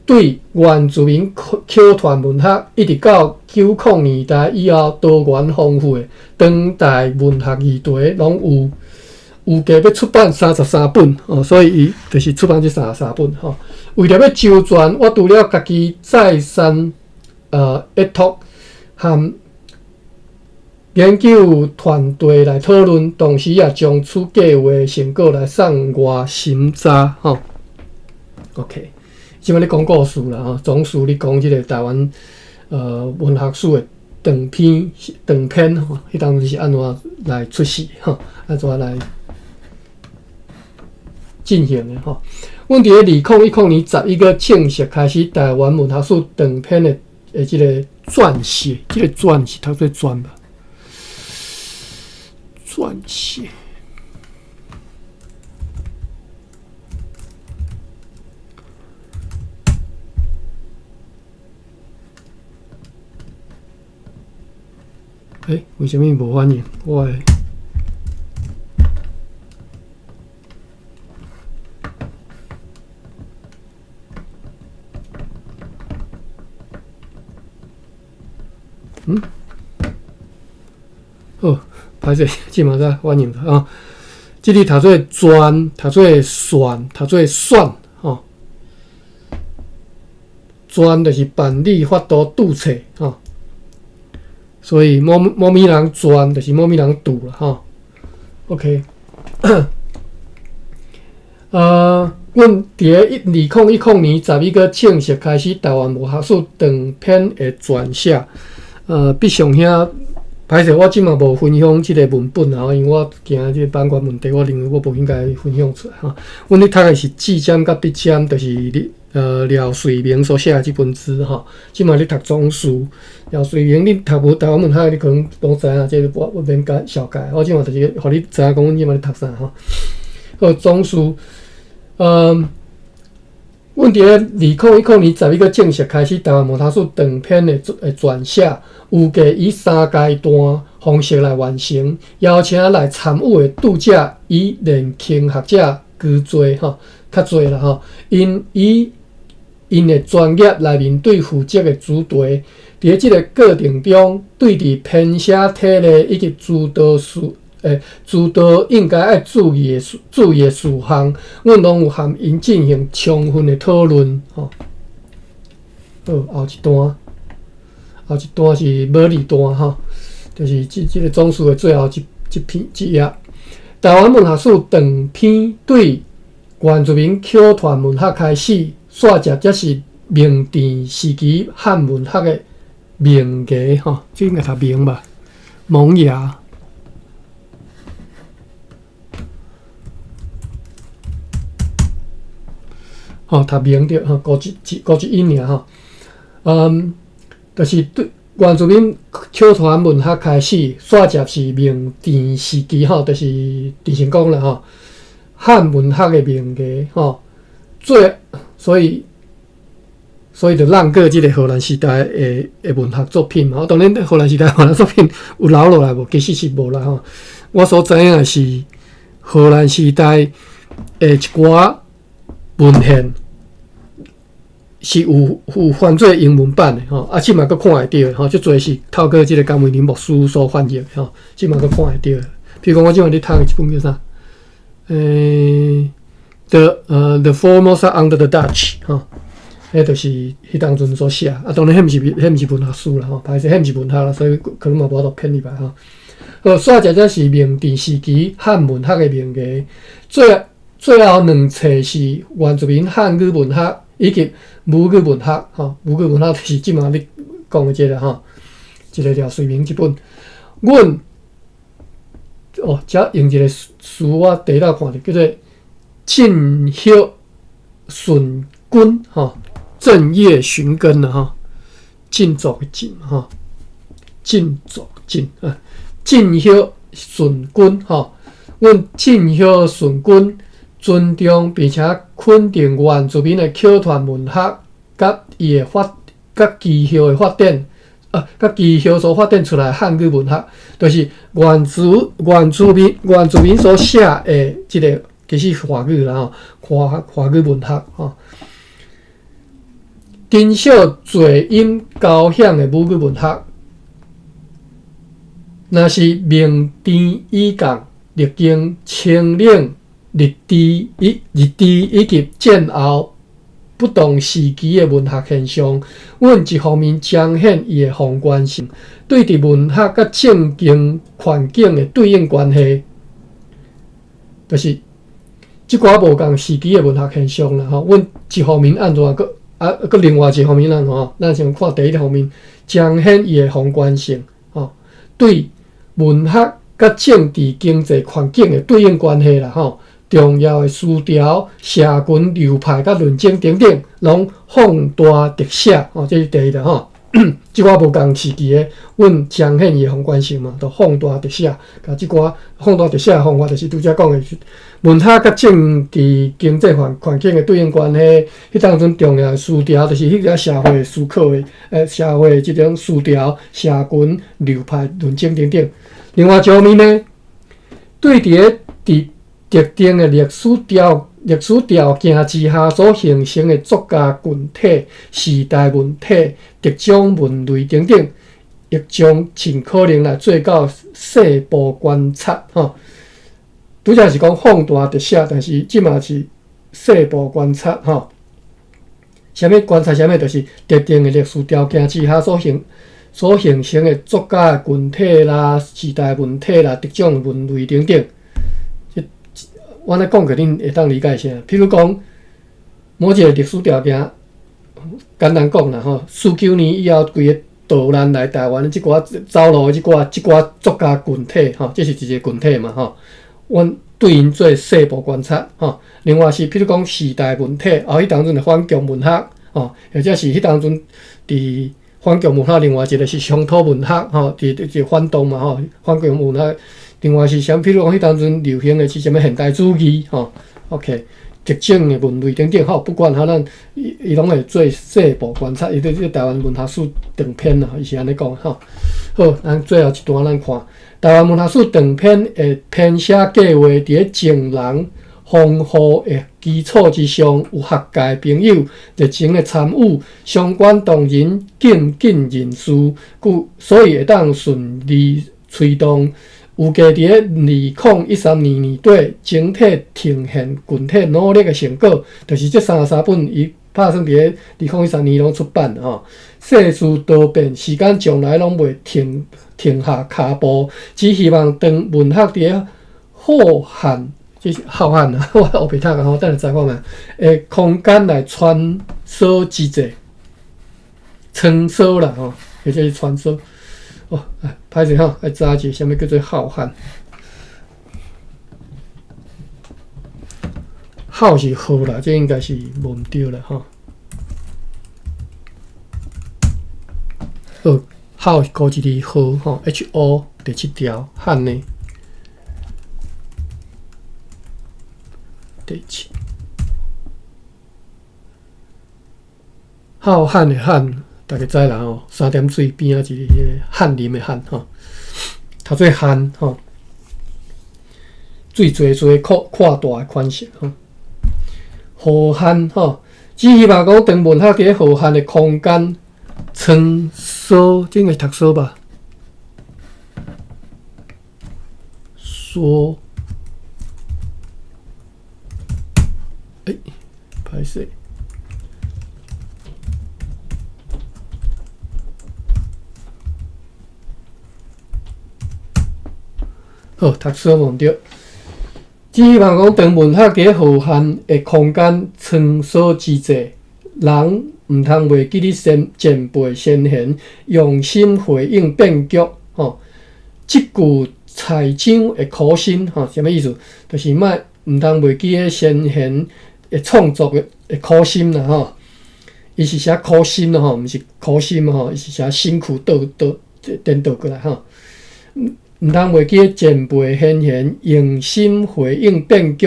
对原住民口传文学一直到90年代以后多元丰富的当代文学议题，拢有计要出版33本哦，所以伊就是出版这33本吼。为了要周全，我除了家己再三阅读。和研究团队来讨论，同时也将此计划成果来送外审查吼。OK， 即摆咧讲故事啦吼，总是咧讲即个台湾文学史的长篇吼，迄当时是安怎来出世吼，安怎来进行的吼。阮伫咧2010年11月正式开始台湾文学史长篇的即个。撰写，这个撰是读做撰吧？撰写，为什么无反应？我的好，歹势，即马才反应啊！即个读做专，读做选，读做选吼。专就是办理法度注册吼，所以猫咪人专就是猫咪人拄啦吼。OK， 阮伫咧2010年11月正式开始台湾文学史长篇的撰写。必上遐，歹势，我即马无分享即个文本啊，因为我惊即个版权问题，我认为我无应该分享出来哈。阮咧读的是至简甲必简，就是廖瑞明所写的即本书哈。即马咧读总书，廖瑞明你读无台湾文学，你可能拢知影，即个我免解小解。我即马就是互你知影讲，阮即马咧读啥哈。好，总书，阮伫咧2010年11月正式开始台湾文学史长篇的撰写。有计以3阶段方式来完成，邀请来参与的读者以年轻学者居多吼，较多啦吼。因的专业来面对负责的主题，伫即个过程中，对伫编写体例以及主导应该要注意的事项，阮拢有含因进行充分的讨论吼。好，后一段。后一段是母字段吼，就是即个总书的最后一页。台湾文学史长篇对原住民口传文学开始，煞接则是明治时期汉文学的名家吼，这应该读名吧？萌芽。吼，读名着吼，高一音尔吼，就是对原住民口传文学开始，煞接是明治时期吼，就是郑成功啦吼，汉文学的名家吼，所以所以就让过即个荷兰时代的文学作品嘛。当然，荷兰时代文学作品有留落来无？其实是无啦吼。我所知影的是荷兰时代的一寡文献是有翻做英文版的吼，即嘛佫看会到的吼，足侪是透过即个甘维林牧师所翻译的吼，即嘛佫看会到的。譬如讲，我即嘛咧读的一本叫啥？The Formosa Under the Dutch 吼，迄就是迄当阵所写。当然，迄毋是文学书啦吼，歹势，迄毋是文学啦，所以可能嘛无法度骗入来吼。煞者是明治时期汉文学的名言，最后两册是原住民汉语文学以及母语文学吼，母语文学就是即马你讲的即个吼，一个廖水明即本。阮遮用一个词我第一道看着叫做晋孝顺君吼，正业寻根啦吼，晋族的晋吼，晋族晋啊。晋孝顺君吼，阮晋孝顺君尊重并且肯定原住民的口传文学，甲伊的甲基孝的发展，甲基孝所发展出来汉语文学，就是原住民所写的即个其实华语啦吼，华语文学吼，珍惜最音高响的母语文学。若是明治以降，历经清领、日治以及战后不同时期的文学现象，阮一方面彰显伊的宏观性，对伫文学甲政经环境的对应关系，就是即寡无共时期的文学现象啦吼。阮一方面按怎佫另外一方面咱先看第一方面，彰显伊的宏观性吼，对文学甲政治经济环境的对应关系啦吼，重要的思潮、社群流派甲论证等等，拢放大特写吼，这是第一个吼。即寡无共时期的，阮彰显伊的宏观性嘛，就放大特写。甲即寡放大特写的方法，就是拄则讲的文学甲政治经济环境的对应关系。迄当阵重要的思潮，就是迄个社会思考的社会即种思潮、社群流派论证等等。另外一方面呢，对伫特定的历史条件之下所形成的作家群体、时代文体、特种文类等等，亦将尽可能来做到细部观察吼。拄则是讲放大特写，但是即嘛是细部观察吼。啥物观察？啥物？就是特定的历史条件之下所形成的作家群体啦、时代文体啦、特种文类等等。我咧讲给恁会当理解些。譬如讲，某一个历史条件，简单讲啦吼，49年以后，规个逃难来台湾的即寡走路的即寡作家群体吼，这是一个群体嘛吼。阮对因做细部观察吼。另外是譬如讲时代文体，迄当阵的反共文学吼，或者是迄当阵伫反共文学，另外一个是乡土文学吼，伫反动嘛吼，反共文学。另外是啥？譬如讲，迄当阵流行的是啥物现代主义吼 ，OK， 特种的文类等等吼，不管咱伊拢会做细部观察，伊对这台湾文学史长篇啦，伊是安尼讲吼。好，咱最后一段咱看台湾文学史长篇的编写计划，伫咧前人丰富的基础之上，有学界朋友热情的参与，相关同仁敬尽人事，所以会当顺利推动。有加伫2013年底整体呈现群体努力的成果，就是这33本伊拍算伫2013年拢出版吼。世事多变，时间从来拢袂停下脚步，只希望当文学伫浩瀚，这是浩瀚啊！我学袂读啊吼，等下再看觅。空间来穿梭之际，穿梭啦吼，或者是穿梭。歹势吼，爱查一下啥物叫做浩瀚。浩是浩啦，这应该是无毋对啦吼。浩高一字浩吼 ，HO 第7条汉呢，第7。浩瀚的瀚，大家知啦吼，三点水边啊一个翰林的翰吼，读做翰吼，水侪扩大的款式吼。浩瀚吼，只希望讲当文学伫浩瀚的空间穿梭，这应该是读梭吧？梭，歹势。好，读书忘着。只希望讲，当文学伫浩瀚的空间穿梭之际，人毋通袂记你前辈先贤用心回应变局。吼，即句裁章的苦心，吼，什么意思？就是毋通袂记迄先贤的创作的苦心啦，吼。伊是写苦心咯，吼，毋是苦心吼，伊是写辛苦颠倒过来，吼。毋通袂记前辈先贤用心回应变局，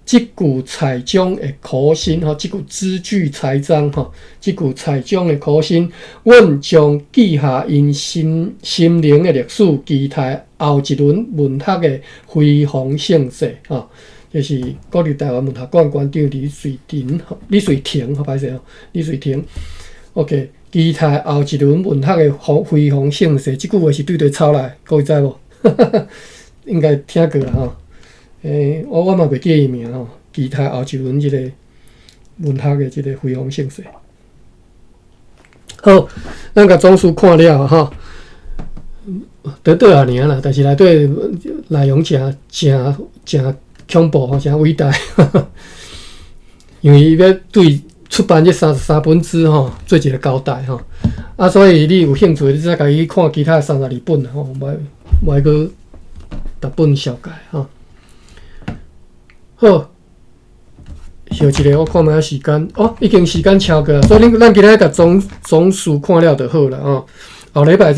即句裁章的苦心吼，即句字句裁章吼，即句裁章的苦心，阮将记下因心灵的历史，期待后一轮文学的辉煌盛世吼。这是国立台湾文学馆馆长李瑞婷，好歹势吼，李瑞婷 ，OK。期待后一轮文学的辉煌盛世，即句话是对对抄来，各位知无？应该听过啦吼。我嘛袂记伊名吼。期待后一轮即个文学的即个辉煌盛世。好，咱甲总书看了吼，倒啊尔啦，但是内底内容真恐怖吼，真伟大。因为伊要对出版这33本书吼，做一个交代吼。所以你有兴趣，你再家己看其他的32本吼，莫个逐本小解吼。好，休一下，我看卖时间已经时间超过，所以咱今日甲总数看了就好了吼。后礼拜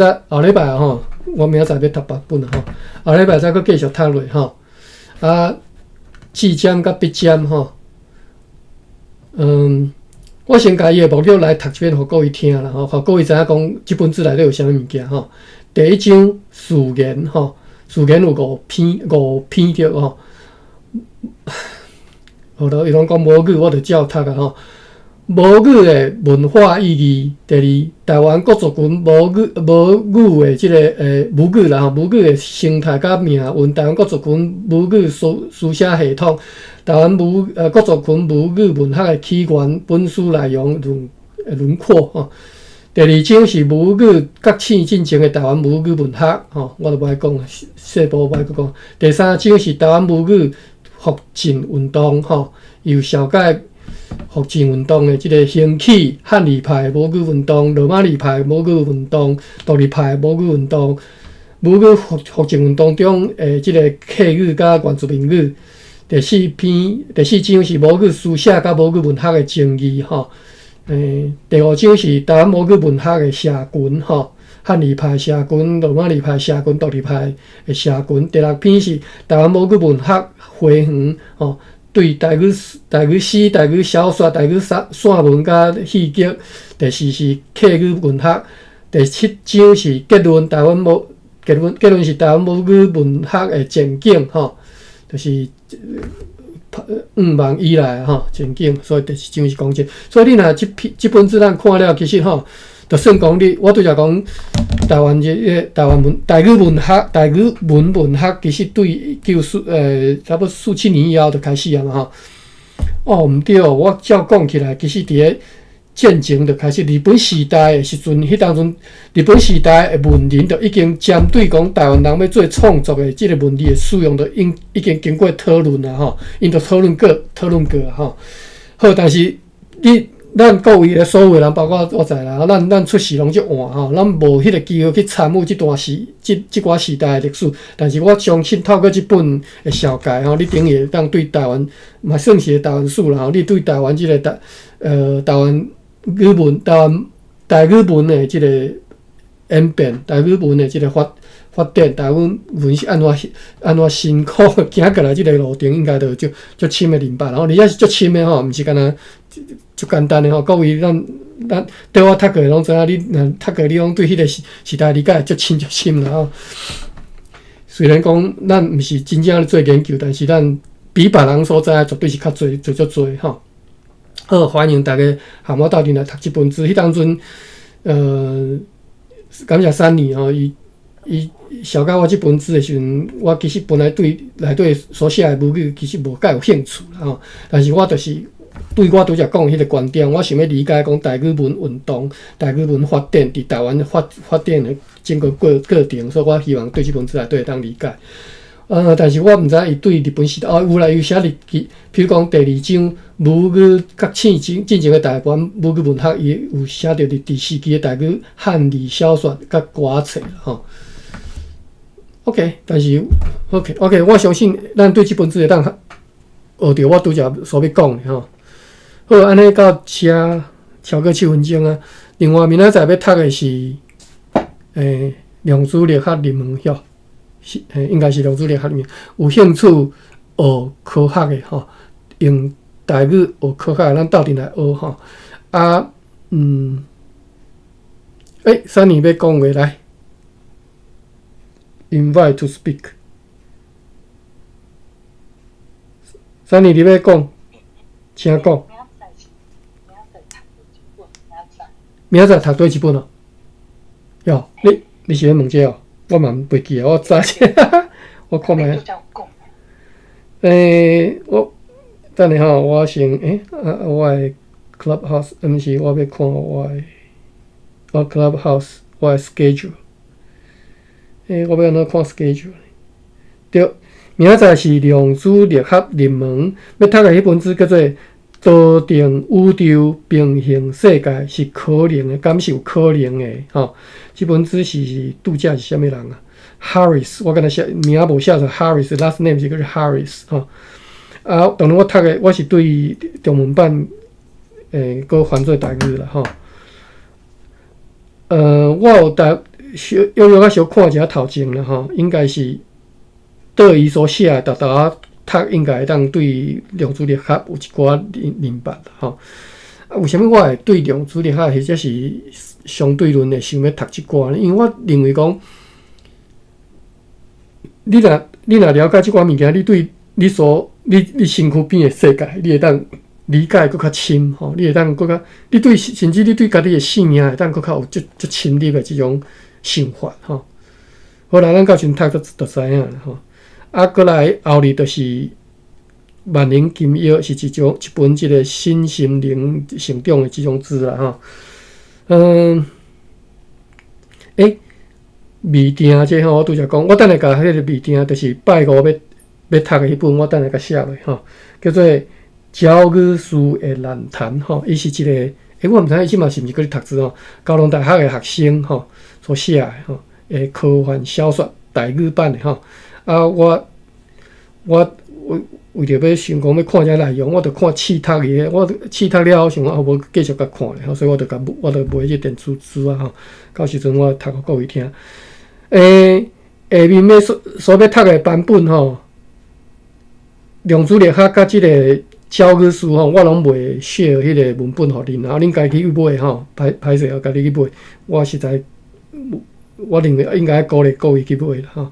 吼，我明仔载要读8本吼，后礼拜再继续读落吼。字尖甲笔尖吼，我先甲伊的目录来读一遍，互各位听啦吼，互各位知影讲即本书内底有啥物物件吼。第一章序言吼，序言有5篇着吼。好啦，伊拢讲母语，我就照读啊吼。母语的文化意义，第二，台湾各族群母语的即个母语啦吼，母语的生态甲命运，台湾各族群母语书写系统，台湾各族群母语文学的起源，本书内容轮廓吼。第二章是母语觉醒进程的台湾母语文学吼，我就无爱讲啦，细部无爱去讲。第三章是台湾母语复振运动吼，由小解。复振运动的即个兴起，汉字派母语运动、罗马字派母语运动、独立派母语运动、母语复振运动中即个客语甲原住民语。第四章是母语书写甲母语文学的争议吼。第5章是台湾母语文学的社群吼，汉字派社群、罗马字派社群、独立派的社群。第6篇是台湾母语文学回园吼。对台语诗、台语小说、台语散文甲戏剧。第4是客语文学。第7章是结论是台湾母语文学的前景吼，就是5万以来吼前景，所以第7章是讲这。所以你若即本书咱看了，其实吼，就算讲我对着讲台湾台语文学，其实对差不多4、7年以后就开始啊嘛吼。毋对，我照讲起来，其实伫个战前就开始，日本时代的时阵，迄当阵日本时代的文人就已经针对讲台湾人要做创作的即个文字的使用，就已经经过讨论啦吼，因就讨论过啊吼。好，但是咱各位的所有人，包括我在啦，咱出世拢足晚吼，咱无迄个机会去参与即寡时代的历史。但是我相信透过即本的小解吼，你等于当对台湾嘛算是台湾史啦吼，你对台湾即个台湾语文、台语文的即个演变，台语文的即个发展，台湾是安怎辛苦行过来即个路程，应该就足深的明白。然后而且是足深的吼，毋是干那足简单的吼。各位咱对我读过拢知影，你读过你拢对迄个时代理解足深啦吼。虽然讲咱毋是真正咧做研究，但是咱比别人所知绝对是较侪足侪吼。好，欢迎大家和我斗阵来读即本书。迄当阵，感谢3年吼，伊小教我即本书的时阵，我其实本来对内底所写的母语其实无介有兴趣啦吼，但是我就是对我拄则讲迄个观点，我想要理解讲台语文运动、台语文发展伫台湾发展的整个过程，所以我希望对即本书内底会当理解。但是我毋知伊对日本时代有来有写日记，譬如讲第2章母语甲进前的台湾母语文学，伊有写到第4期的台语汉字小说甲歌册吼。OK， 但是 OK， 我相信咱对即本书会当学着我拄则所要讲的吼。好，安尼到车超过7分钟啊。另外明仔载要读的是量子力学入门晓。应该是量子力学里面有兴趣学科学的吼，用台语学科学，咱斗阵来学吼。3年要讲话来 ，invite to speak。3年你要讲，请讲。明仔载读几本哦？哟，你是要问这哦？我嘛袂记啊，我知我看卖。我等下吼，我先我的 Clubhouse， 毋是我要看我的Clubhouse 我的 schedule。我要安怎看 schedule？ 对，明仔载是量子力学入门，要读的迄本书叫做《多重宇宙平行世界是可能的，敢是有可能的》吼。这本书是度假是啥物人啊 ？Harris， 我敢若写名无写做 Harris，last name 是叫做 Harris 吼。当然我读的我是对中文版搁翻做台语啦吼。我有悠较小看一下头前啦吼，应该是对伊所写的，读应该会当对量子力学有一寡明白啦吼。为什么我会对量子力学或者是相对论的想要读即寡呢？因为我认为讲，你若了解即寡物件，你对你身躯边的世界，你会当理解搁较深吼。你会当搁较，你对甚至你对家己的性命会当搁较有足深入的即种想法吼。好啦，咱到时读就知影啦吼。搁来后日就是万灵金药，是一本即个新心灵成长的即种书啦吼。未定这吼，我拄则讲，我等下甲迄个未定，就是拜五要读的迄本，我等下甲写落吼，叫做《教育书的论坛》吼，伊是一个，我毋知伊即嘛是毋是搁咧读书吼，高雄大学的学生吼所写的吼，科幻小说台语版的吼。我为着要想讲要看遮内容，我着看试读伊，我试读了后想无继续甲看咧，所以我着买即电子书啊吼，到时阵我读互各位听。下面要所要读的版本吼，量子力学甲即个教育书吼，我拢袂share迄个文本互恁，然后恁家己去买吼，歹势家己去买。我实在，我认为应该鼓励各位去买啦吼。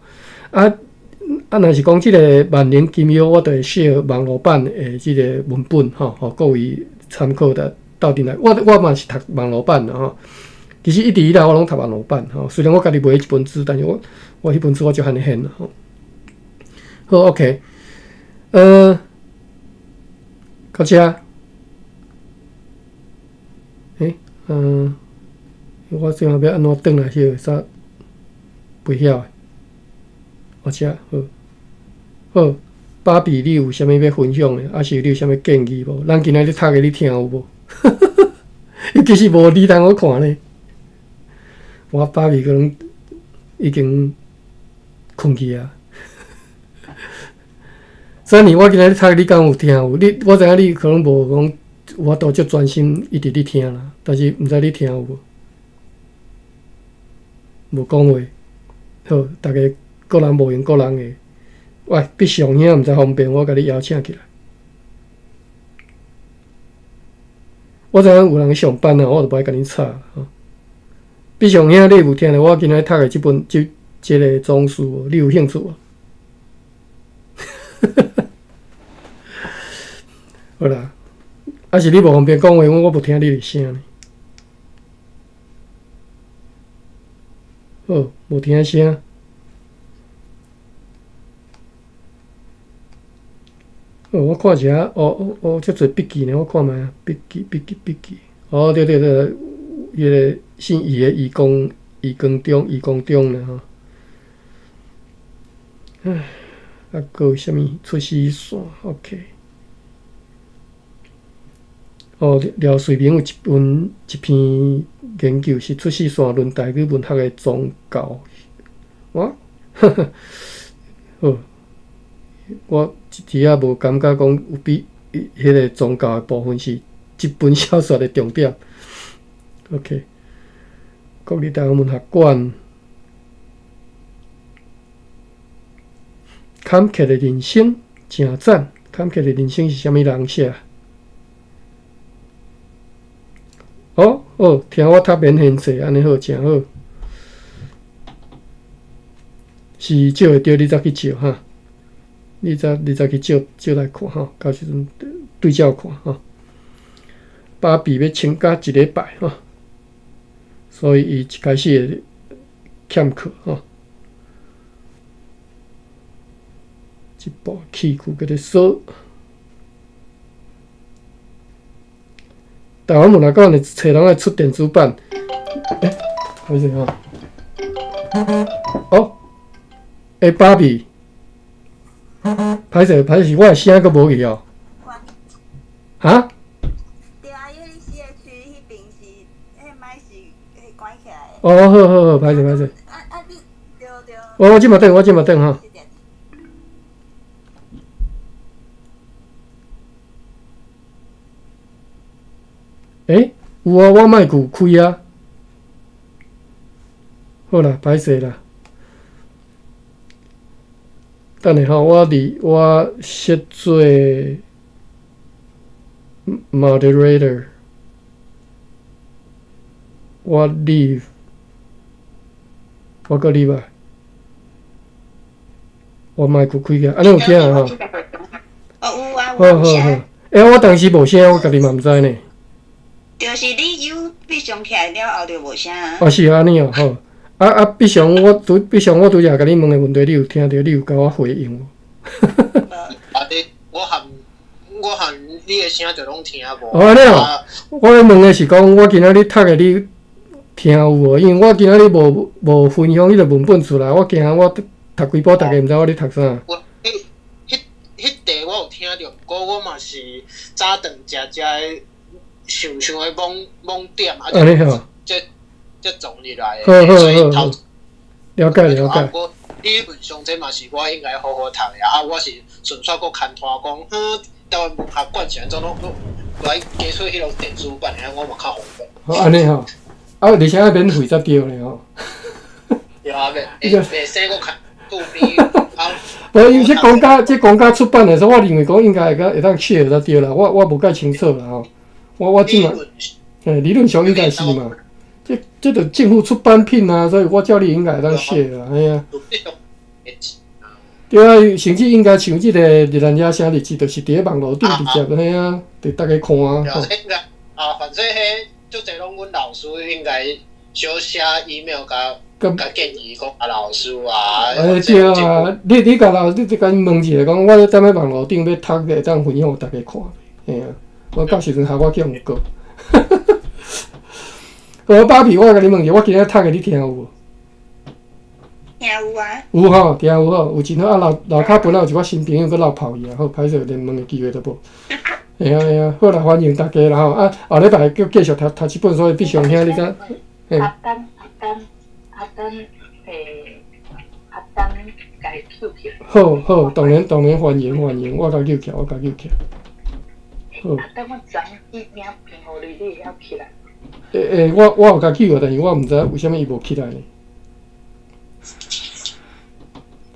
若是讲即个万年金药，我著会share网络版的即个文本吼，互各位参考的斗阵来。我嘛是读网络版的吼。其实一直以来我拢读网络版吼，虽然我家己买一本书，但是我迄本书我就安尼现啦吼。好 ，OK， 到遮，我最后要安怎转来迄个啥袂晓诶，我遮好，芭比，你有啥物要分享诶？还是你有啥物建议无？咱今仔日读诶，你听有无？伊其实无你通好看呢。我芭比可能已经困去啊。所以我今仔日读你敢有听有？我知影你可能无讲，我都足专心一直咧听啦，但是毋知你听有无？无讲话。好，大家个人无用个人的。喂，必上遐毋知方便，我甲你邀请起来。我知影有人上班啊，我就不爱甲你吵吼。必上遐你有听着我今仔读的即本即个总书，你有兴趣无？好啦，啊是你无方便讲话，我无听你的声呢。好，无听声。哦，我看一下，遮侪笔记呢，我看觅啊，笔记。哦，对，迄个姓余的余光中呢吼。唉，啊，搁有啥物出世线 ？OK。哦，廖瑞明有一篇研究是出世线论台语文学的宗教。我，好。我一直也无感觉讲有比迄个宗教的部分是即本小说的重点。OK， 国立台湾文学馆，坎坷的人生真赞。坎坷的人生是啥物人写？哦，听我读免限册，安尼好，真好。是借会着你再去借哈。你再去借来看吼，到时阵对照看吼。芭比要请假1礼拜吼，所以伊一开始会欠课吼。一部戏剧叫做《说》，台湾文学馆的找人来出电子版。好势吼。哦，芭比。歹势，我的声阁无去哦。哈？对啊，因为你写区迄边是迄麦是关起来的。哦，好，歹势。你对。我即马等吼。有啊，我麦有开啊。好啦，歹势啦。等下吼，我设做 moderator， 我 leave， 我搁 leave 啊，我麦克开个，安尼有听啊吼？有啊，好。我当时无声，我家己嘛毋知呢。就是你有必上起来了后就无声啊。是安尼哦，好。必上我拄则甲你问的问题，你有听着？你有甲我回应无？我含你的声就拢听无。安尼哦，我咧问的是讲，我今仔日读的你听有无？因为我今仔日无分享迄个文本出来，我惊我读几部，大家毋知我咧读啥。迄题我有听着，不过我嘛是早顿食想的懵点啊。安尼吼。才撞入来的，所以头了解。理论上这嘛是我应该好好读的啊！我是纯粹搁牵拖讲，台湾文学馆是安怎拢来加出迄种电子版的，我嘛较方便。好，安尼吼，而且还免费才对咧吼。对啊，袂使搁看杜边啊。无，因为这公家出版的时候，我认为讲应该会当share才对啦。我无介清楚啦吼。我即嘛，理论上应该是嘛。这个政府出版品啊，所以我照你应该会当写啦，哎呀。对啊，甚至应该像这个日兰遮写日志，就是伫咧网络顶直接嘿啊，对大家看啊。反正迄足侪拢阮老师应该小写 email 甲建议讲老师啊。对啊，你甲因问一下，讲我踮咧网络顶要读会当分享互大家看，嘿啊，我到时阵下我叫毋过。芭比，我甲你问者，我今仔读的你听有无？听有啊。有吼，听有吼，有真好啊！楼骹本来有一个新朋友搁落泡伊啊，好，歹势连问的机会都无。会啊，好啦，欢迎大家啦吼！啊，后礼拜叫继续读这本，所以必上听你知？阿丹，甲伊救起。好，当然欢迎，我甲救起。好。阿丹，我昨伊名评互你，你会晓起来。我有甲去过，但是我毋知为虾米伊无起来呢。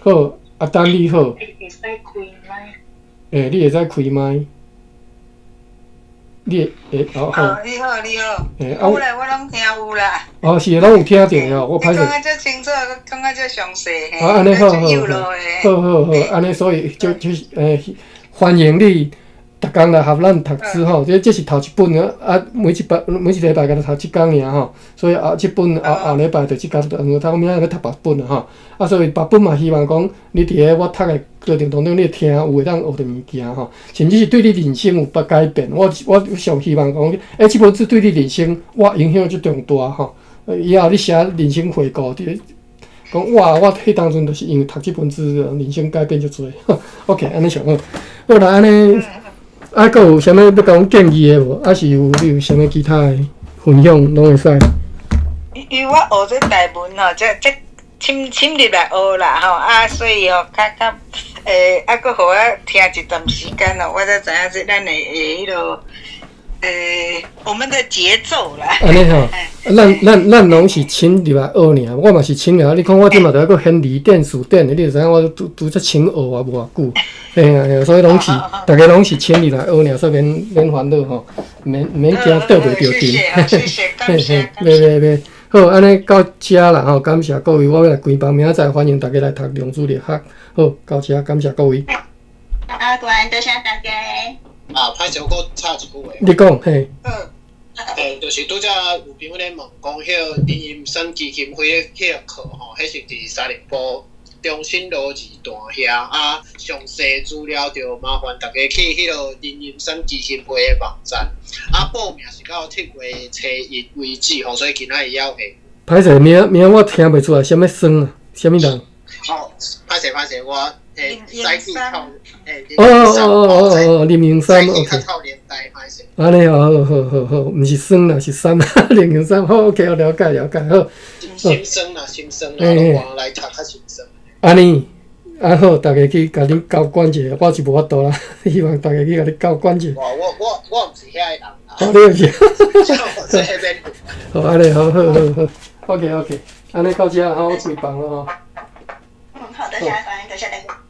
好，啊，等你好。会使开麦。你会使开麦。你会好。你好，你好。有啦，我拢听有啦。是拢有听到哦，我歹势。你讲啊，遮清楚，讲啊，遮详细。安尼好，安尼所以就欢迎你。逐工来合咱读书吼，这是头一本啊，每一礼拜甲读一工尔吼，所以即本后礼拜就即工就用到明仔要读8本啊吼，啊所以8本嘛希望讲你伫个我读的过程当中，你听有会当学着物件吼，甚至是对你人生有改变。我上希望讲，即本书对你人生哇影响就重大吼，以后你写人生回顾伫。讲哇，我迄当阵就是因为读即本书，人生改变就多。OK， 安尼上好。好啦，安尼。啊，佮有啥物要甲阮建议的无？啊是你有啥物其他的分享，拢会使。因为我学这台文吼，这深入来学啦吼，啊，所以吼，较啊，佮互我听一段时间咯，我才知影这咱的迄落，我们的节奏啦。安尼吼，咱拢是深入来学尔，我嘛是深入。你看我即嘛在个显微电、数电的，你就知影我拄则深学啊无偌久。所以拢是，大家拢是深入来学尔，所以免烦恼吼，免惊倒袂着阵。谢谢，感谢。袂，好，安尼到遮啦吼，感谢各位，我要来关房，明仔载欢迎大家来读量子力学。好，到遮，感谢各位。大家多谢大家。歹势，我搁插一句话。你讲，嘿。就是拄则有朋友咧问讲，迄林荫生基金会迄个课吼，迄是伫沙林埔中心路2段遐啊。详细资料就麻烦大家去迄个林荫生基金会的网站。啊，报名是到7月初1为止吼，所以今仔日还会。歹势，名我听袂出来，啥物酸啊？啥物人？哦，歹势，我赛季套林荫山 ，OK。安尼好，毋是酸啦，是山林荫山，好 ，OK， 我了解，好。新生啦，我来读较新生。安尼，好，大家去甲恁交管者，我是无法度啦，希望大家去甲恁交管者。我毋是遐个人啦。好，你毋是。好，安尼好，OK， 安尼到遮，我开房了吼。好，多谢大家。